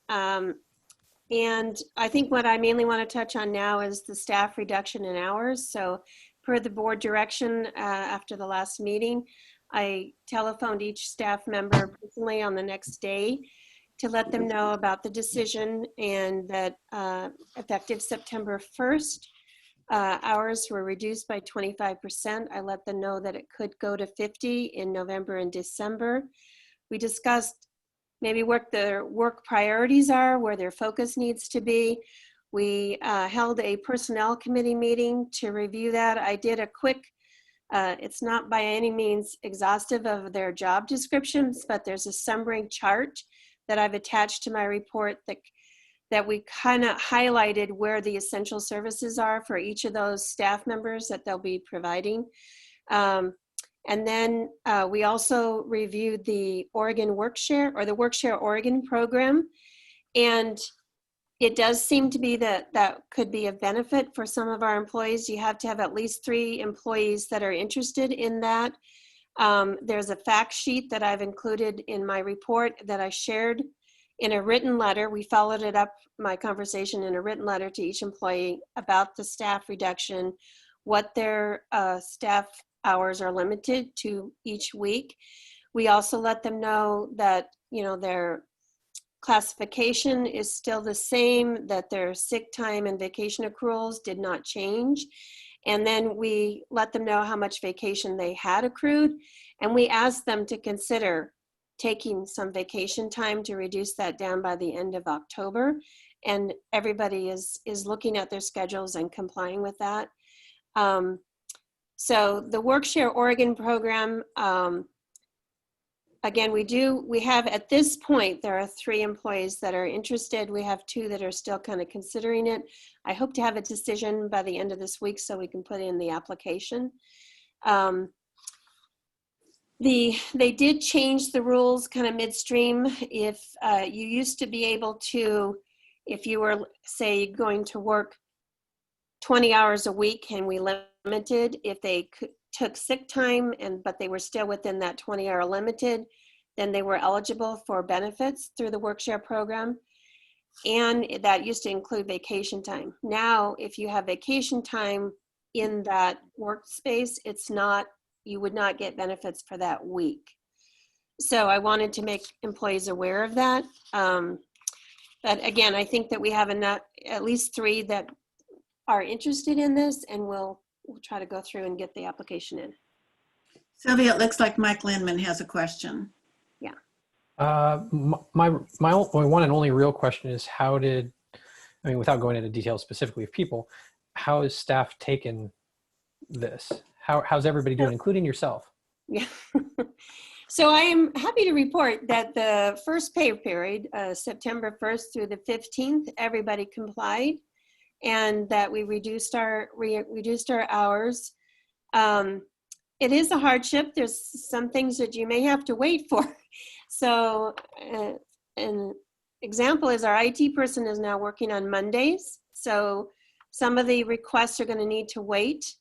And I think what I mainly want to touch on now is the staff reduction in hours. So per the board direction after the last meeting, I telephoned each staff member personally on the next day to let them know about the decision and that effective September 1st, hours were reduced by 25%. I let them know that it could go to 50 in November and December. We discussed maybe what their work priorities are, where their focus needs to be. We held a personnel committee meeting to review that. I did a quick, it's not by any means exhaustive of their job descriptions, but there's a summary chart that I've attached to my report that we kind of highlighted where the essential services are for each of those staff members that they'll be providing. And then we also reviewed the Oregon Workshare, or the Workshare Oregon program. And it does seem to be that could be of benefit for some of our employees. You have to have at least 3 employees that are interested in that. There's a fact sheet that I've included in my report that I shared in a written letter. We followed it up, my conversation, in a written letter to each employee about the staff reduction, what their staff hours are limited to each week. We also let them know that, you know, their classification is still the same, that their sick time and vacation accruals did not change. And then we let them know how much vacation they had accrued. And we asked them to consider taking some vacation time to reduce that down by the end of October. And everybody is looking at their schedules and complying with that. So the Workshare Oregon program, again, we have at this point, there are 3 employees that are interested. We have 2 that are still kind of considering it. I hope to have a decision by the end of this week so we can put in the application. They did change the rules kind of midstream. If you used to be able to, if you were, say, going to work 20 hours a week and we limited, if they took sick time but they were still within that 20-hour limited, then they were eligible for benefits through the Workshare program. And that used to include vacation time. Now, if you have vacation time in that workspace, you would not get benefits for that week. So I wanted to make employees aware of that. But again, I think that we have at least 3 that are interested in this, and we'll try to go through and get the application in. Sylvia, it looks like Mike Lindman has a question. Yeah. My one and only real question is without going into details specifically of people, how is staff taken this? How's everybody doing, including yourself? Yeah. So I am happy to report that the first pay period, September 1st through the 15th, everybody complied, and that we reduced our hours. It is a hardship. There's some things that you may have to wait for. So an example is our IT person is now working on Mondays. So some of the requests are going to need to wait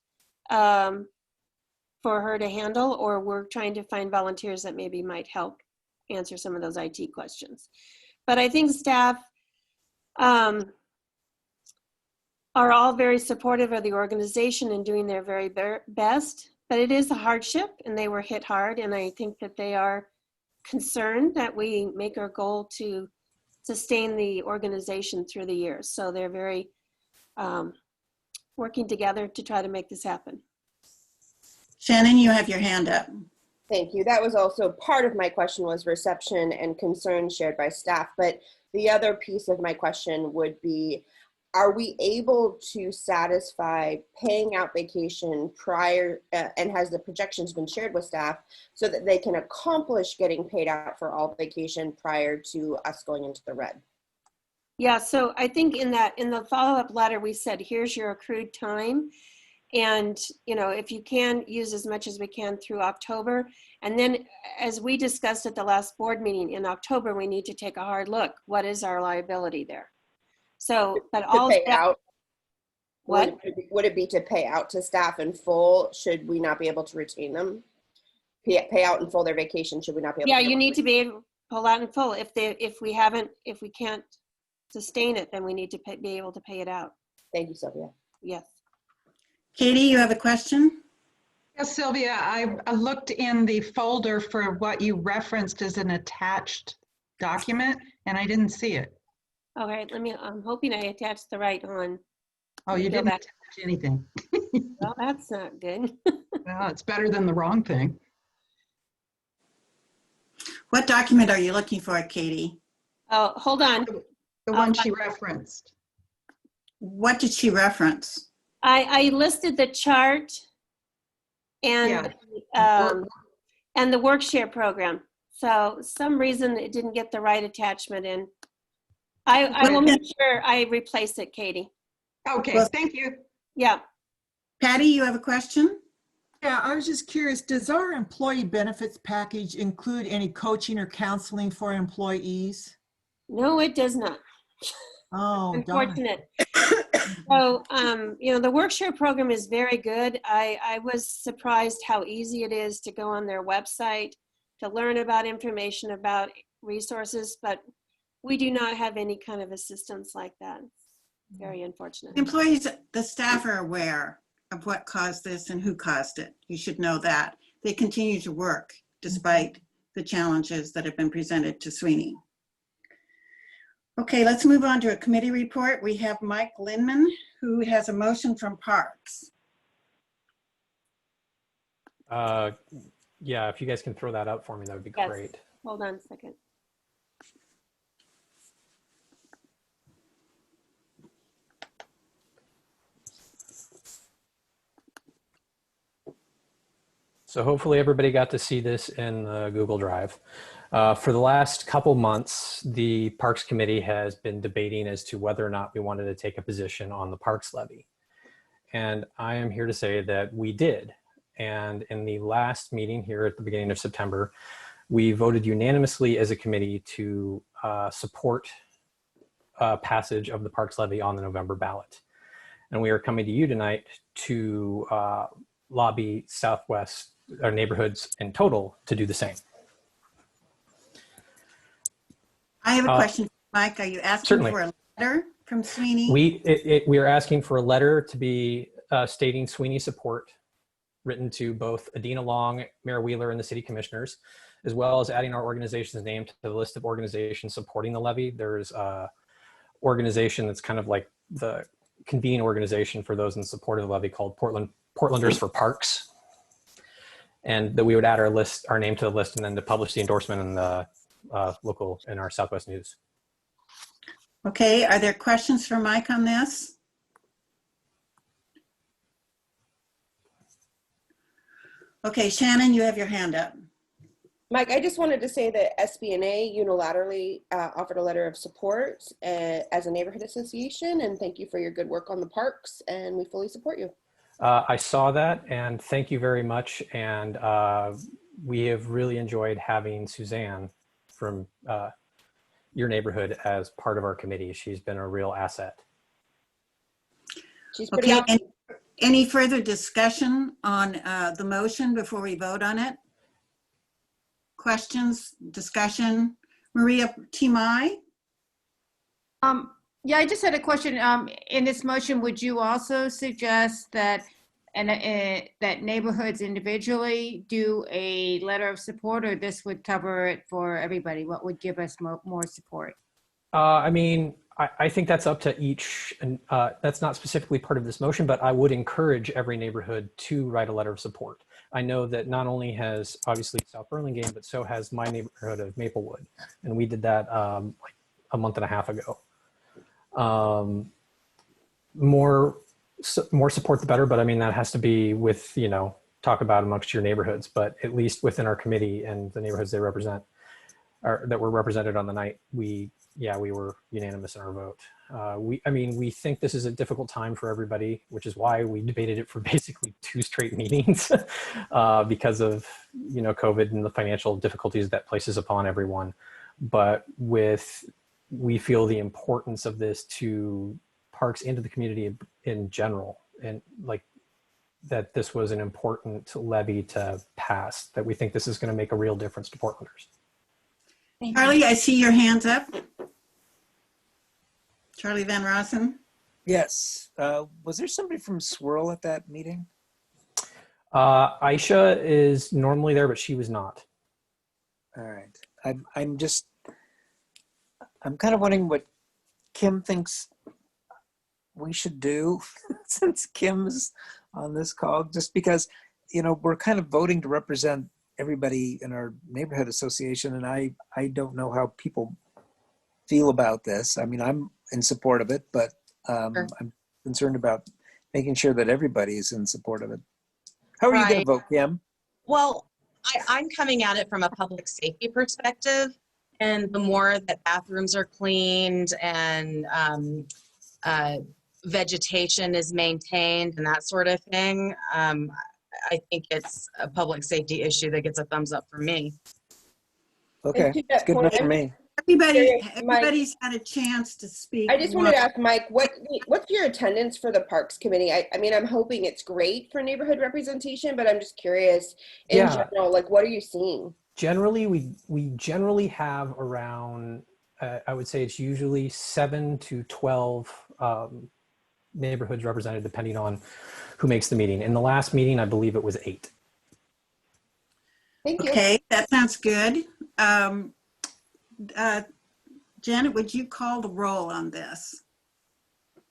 for her to handle, or we're trying to find volunteers that maybe might help answer some of those IT questions. But I think staff are all very supportive of the organization and doing their very best, but it is a hardship and they were hit hard. And I think that they are concerned that we make our goal to sustain the organization through the years. So they're very working together to try to make this happen. Shannon, you have your hand up. Thank you. That was also part of my question, was reception and concerns shared by staff. But the other piece of my question would be, are we able to satisfy paying out vacation prior, and has the projections been shared with staff so that they can accomplish getting paid out for all vacation prior to us going into the red? Yeah, so I think in the follow-up letter, we said, here's your accrued time. And, if you can, use as much as we can through October. And then, as we discussed at the last board meeting, in October, we need to take a hard look. What is our liability there? So, but all pay out. What? Would it be to pay out to staff in full? Should we not be able to retain them? Pay out in full their vacation, should we not be able to? Yeah, you need to be able to pull out in full. If we can't sustain it, then we need to be able to pay it out. Thank you, Sylvia. Yes. Katie, you have a question? Yes, Sylvia, I looked in the folder for what you referenced as an attached document, and I didn't see it. All right, I'm hoping I attached the right one. Oh, you didn't attach anything. Well, that's not good. Well, it's better than the wrong thing. What document are you looking for, Katie? Oh, hold on. The one she referenced. What did she reference? I listed the chart and and the Workshare program. So some reason it didn't get the right attachment in. I will make sure I replace it, Katie. Okay, well, thank you. Yeah. Patty, you have a question? Yeah, I was just curious, does our employee benefits package include any coaching or counseling for employees? No, it does not. Oh, unfortunate. So, the Workshare program is very good. I was surprised how easy it is to go on their website to learn about information about resources, but we do not have any kind of assistance like that. It's very unfortunate. Employees, the staff are aware of what caused this and who caused it. You should know that. They continue to work despite the challenges that have been presented to SWNI. Okay, let's move on to a committee report. We have Mike Lindman, who has a motion from Parks. Yeah, if you guys can throw that up for me, that would be great. Hold on a second. So hopefully everybody got to see this in the Google Drive. For the last couple months, the Parks Committee has been debating as to whether or not we wanted to take a position on the Parks Levy. And I am here to say that we did. And in the last meeting here at the beginning of September, we voted unanimously as a committee to support passage of the Parks Levy on the November ballot. And we are coming to you tonight to lobby Southwest, our neighborhoods in total, to do the same. I have a question, Mike. Are you asking Certainly. for a letter from SWNI? We are asking for a letter to be stating SWNI support, written to both Adina Long, Mayor Wheeler, and the city commissioners, as well as adding our organization's name to the list of organizations supporting the levy. There's a organization that's kind of like the convening organization for those in support of the levy called Portlanders for Parks. And that we would add our name to the list, and then to publish the endorsement in the local, in our Southwest News. Okay, are there questions for Mike on this? Okay, Shannon, you have your hand up. Mike, I just wanted to say that SWNI unilaterally offered a letter of support as a neighborhood association, and thank you for your good work on the parks, and we fully support you. I saw that, and thank you very much. And we have really enjoyed having Suzanne from your neighborhood as part of our committee. She's been a real asset. She's pretty Okay, any further discussion on the motion before we vote on it? Questions, discussion? Maria Timai? Yeah, I just had a question. In this motion, would you also suggest that that neighborhoods individually do a letter of support, or this would cover it for everybody? What would give us more support? I mean, I think that's up to each, and that's not specifically part of this motion, but I would encourage every neighborhood to write a letter of support. I know that not only has obviously South Burlingame, but so has my neighborhood of Maplewood. And we did that like a month and a half ago. More support, the better, but I mean, that has to be with, you know, talk about amongst your neighborhoods, but at least within our committee and the neighborhoods they represent, or that were represented on the night, we were unanimous in our vote. I mean, we think this is a difficult time for everybody, which is why we debated it for basically 2 straight meetings because of, you know, COVID and the financial difficulties that places upon everyone. But we feel the importance of this to parks and to the community in general, and like that this was an important levy to pass, that we think this is going to make a real difference to Portlanders. Charlie, I see your hands up. Charlie Van Rossen? Yes. Was there somebody from Swirl at that meeting? Aisha is normally there, but she was not. All right. I'm kind of wondering what Kim thinks we should do since Kim's on this call, just because, you know, we're kind of voting to represent everybody in our neighborhood association, and I don't know how people feel about this. I mean, I'm in support of it, but Sure. I'm concerned about making sure that everybody is in support of it. How are you going to vote, Kim? Well, I'm coming at it from a public safety perspective, and the more that bathrooms are cleaned and vegetation is maintained and that sort of thing, I think it's a public safety issue that gets a thumbs up for me. Okay, it's good enough for me. Everybody's had a chance to speak. I just wanted to ask Mike, what's your attendance for the Parks Committee? I mean, I'm hoping it's great for neighborhood representation, but I'm just curious in general, like, what are you seeing? Generally, we generally have around, I would say it's usually 7 to 12 neighborhoods represented, depending on who makes the meeting. In the last meeting, I believe it was 8. Thank you. Okay, that sounds good. Janet, would you call the roll on this?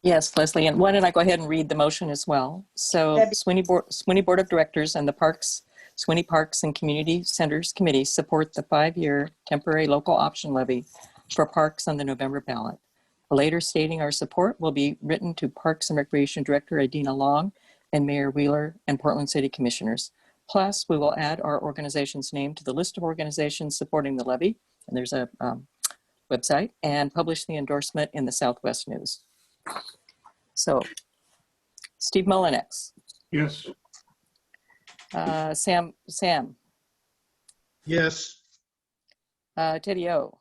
Yes, Leslie, and why don't I go ahead and read the motion as well? So SWNI Board of Directors and the Parks SWNI Parks and Community Centers Committee support the 5-year temporary local option levy for parks on the November ballot. A later stating our support will be written to Parks and Recreation Director Idina Long and Mayor Wheeler and Portland City Commissioners. Plus, we will add our organization's name to the list of organizations supporting the levy, and there's a website, and publish the endorsement in the Southwest News. So, Steve Mullinex. Yes. Sam. Yes. Teddy O.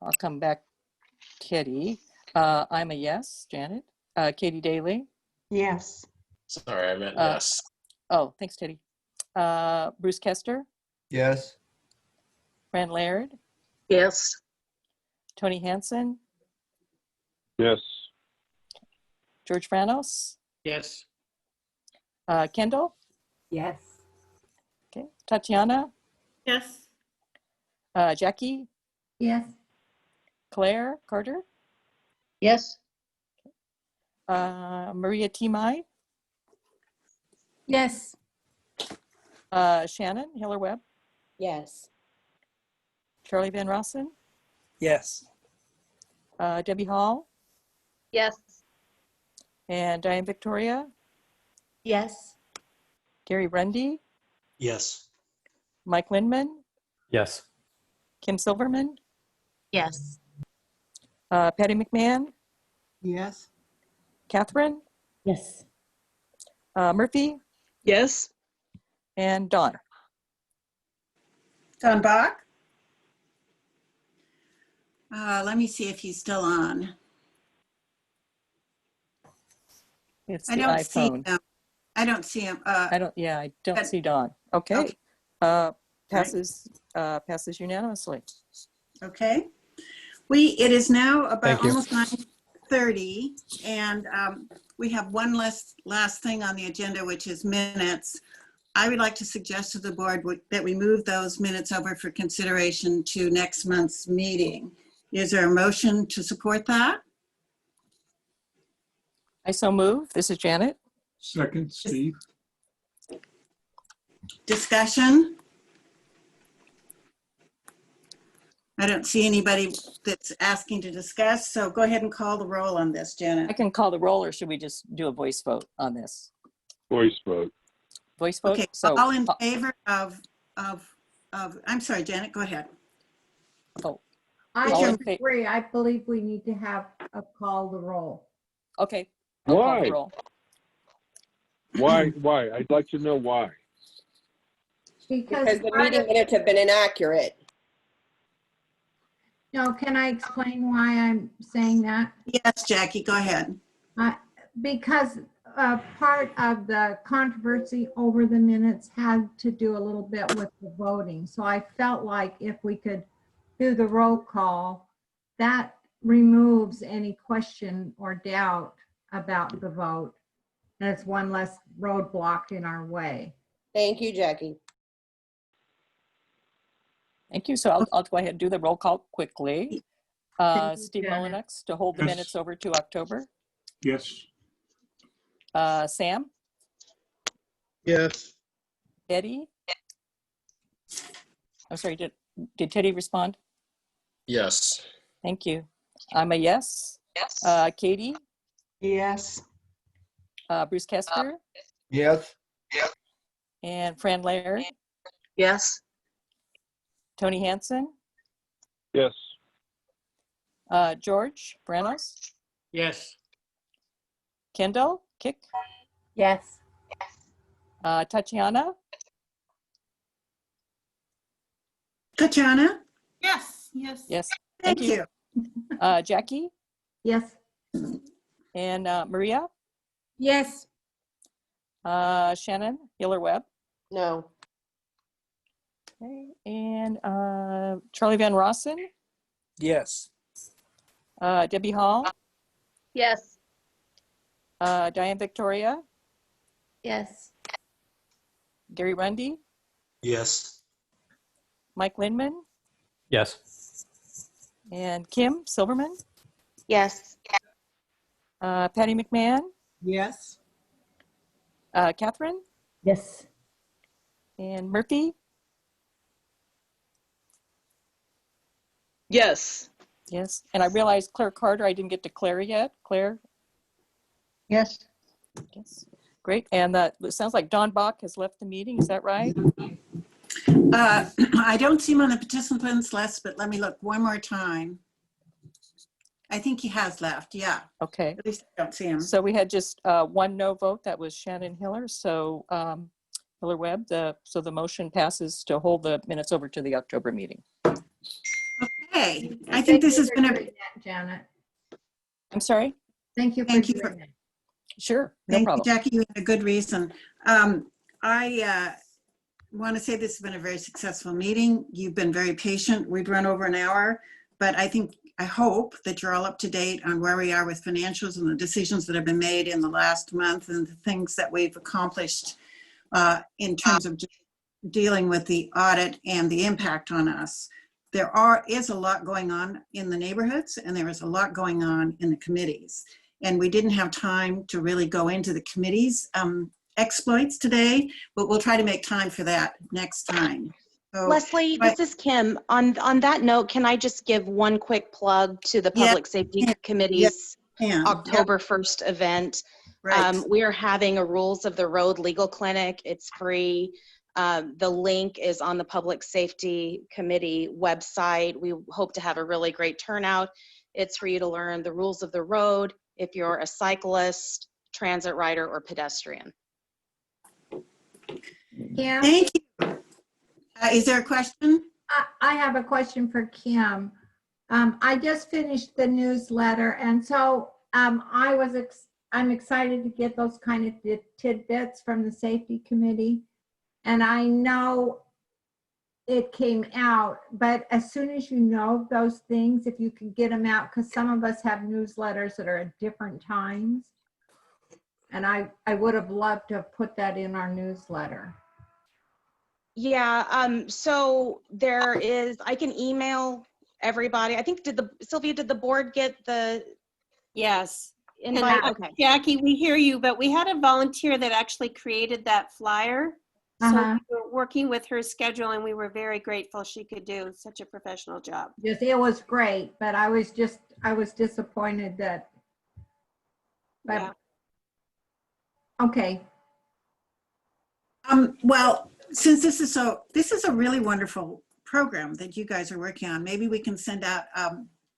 I'll come back, Teddy. I'm a yes, Janet. Katie Daly. Yes. Sorry, I meant yes. Oh, thanks, Teddy. Bruce Kester. Yes. Fran Laird. Yes. Tony Hansen. Yes. George Franos. Yes. Kendall. Yes. Okay. Tatiana. Yes. Jackie. Yes. Claire Carter. Yes. Maria T. Mai. Yes. Shannon Hiller Webb. Yes. Charlie Van Rossen. Yes. Debbie Hall. Yes. And Diane Victoria. Yes. Gary Rundy. Yes. Mike Lindman. Yes. Kim Silverman. Yes. Patty McMahon. Yes. Catherine. Yes. Murphy. Yes. And Dawn. Don Bach? Let me see if he's still on. It's I the don't see iPhone. him. I don't see him. I don't see Dawn. Okay. Passes unanimously. Okay. It is now about Thank you. almost 9:30, and we have one last thing on the agenda, which is minutes. I would like to suggest to the board that we move those minutes over for consideration to next month's meeting. Is there a motion to support that? I so move. This is Janet. Second, Steve. Discussion? I don't see anybody that's asking to discuss, so go ahead and call the roll on this, Janet. I can call the roll, or should we just do a voice vote on this? Voice vote. Voice vote? Okay, So, all in favor of, I'm sorry, Janet, go ahead. Oh, I all in agree. I believe we need to have a call the roll. okay. I'll call the Why? roll. Why? I'd like to know why. Because the meeting minutes have been inaccurate. No, can I explain why I'm saying that? Yes, Jackie, go ahead. Because part of the controversy over the minutes had to do a little bit with the voting. So I felt like if we could do the roll call, that removes any question or doubt about the vote. And it's one less roadblock in our way. Thank you, Jackie. Thank you. So I'll go ahead and do the roll call quickly. Steve Mullinex to hold the Yes. minutes over to October. Yes. Sam. Yes. Eddie. I'm sorry, did Teddy respond? Yes. Thank you. I'm a yes. Yes. Katie. Yes. Bruce Kester. Yes. And Fran Laird. Yes. Tony Hansen. Yes. George Branos. Yes. Kendall Kick. Yes. Tatiana. Tatiana? Yes. Yes. Yes. Thank you. Jackie. Yes. And Maria. Yes. Shannon Hiller Webb. No. Okay. And Charlie Van Rossen. Yes. Debbie Hall. Yes. Diane Victoria. Yes. Gary Rundy. Yes. Mike Lindman. Yes. And Kim Silverman. Yes. Patty McMahon. Yes. Catherine Yes. and Murphy? Yes. Yes. And I realized Claire Carter, I didn't get to Claire yet. Claire? Yes. Yes. Great. And it sounds like Don Bach has left the meeting. Is that right? I don't see him on the participants list, but let me look one more time. I think he has left, yeah. Okay. At least I don't see him. So we had just one no vote. That was Shannon Hiller. So Hiller Webb, so the motion passes to hold the minutes over to the October meeting. Okay, I think this has been a... Janet. I'm sorry? Thank you for Thank you doing that. Sure, no Thank problem. you, Jackie. You had a good reason. I want to say this has been a very successful meeting. You've been very patient. We've run over an hour, but I hope that you're all up to date on where we are with financials and the decisions that have been made in the last month and the things that we've accomplished in terms of dealing with the audit and the impact on us. There is a lot going on in the neighborhoods, and there is a lot going on in the committees. And we didn't have time to really go into the committees exploits today, but we'll try to make time for that next time. So, Leslie, this is Kim. On that note, can I just give one quick plug to the Public Safety Committee's October 1st event? Right. We are having a Rules of the Road legal clinic. It's free. The link is on the Public Safety Committee website. We hope to have a really great turnout. It's for you to learn the rules of the road if you're a cyclist, transit rider, or pedestrian. Kim? Thank you. Is there a question? I have a question for Kim. I just finished the newsletter, and so I'm excited to get those kind of tidbits from the safety committee. And I know it came out, but as soon as you know those things, if you could get them out, because some of us have newsletters that are at different times. And I would have loved to have put that in our newsletter. Yeah, so there is, I can email everybody. I think, Sylvia, did the board get the Yes. invite? And, Okay. Jackie, we hear you, but we had a volunteer that actually created that flyer. So we were working with her schedule, and we were very grateful she could do such a professional job. Yes, it was great, but I was disappointed that, but Yeah. Okay. Well, since this is a really wonderful program that you guys are working on, maybe we can send out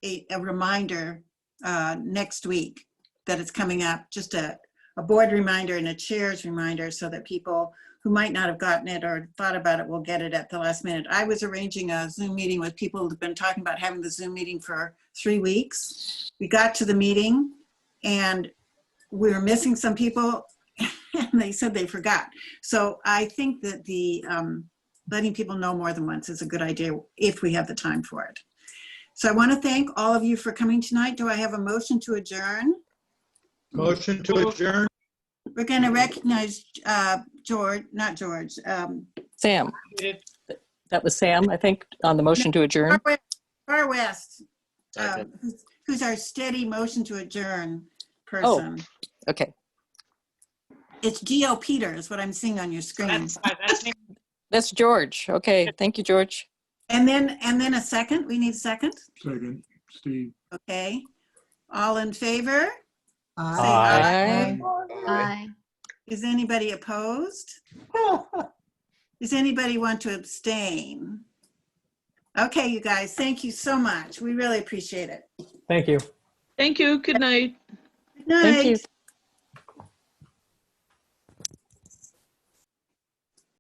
a reminder next week that it's coming up, just a board reminder and a chair's reminder, so that people who might not have gotten it or thought about it will get it at the last minute. I was arranging a Zoom meeting with people who've been talking about having the Zoom meeting for 3 weeks. We got to the meeting and we were missing some people and they said they forgot. So I think that the letting people know more than once is a good idea if we have the time for it. So I want to thank all of you for coming tonight. Do I have a motion to adjourn? Motion to adjourn. We're going to recognize George, not George. Sam. That was Sam, I think, on the motion to adjourn. Far West, who's our steady motion to adjourn person. Oh, okay. It's Geo Peters, what I'm seeing on your screen. That's George. Okay, thank you, George. And then a second. We need a second. Second, Steve. Okay. All in favor? Aye. Say aye. Is anybody opposed? Does anybody want to abstain? Okay, you guys, thank you so much. We really appreciate it. Thank you. Thank you. Good night. Good night. Thank you.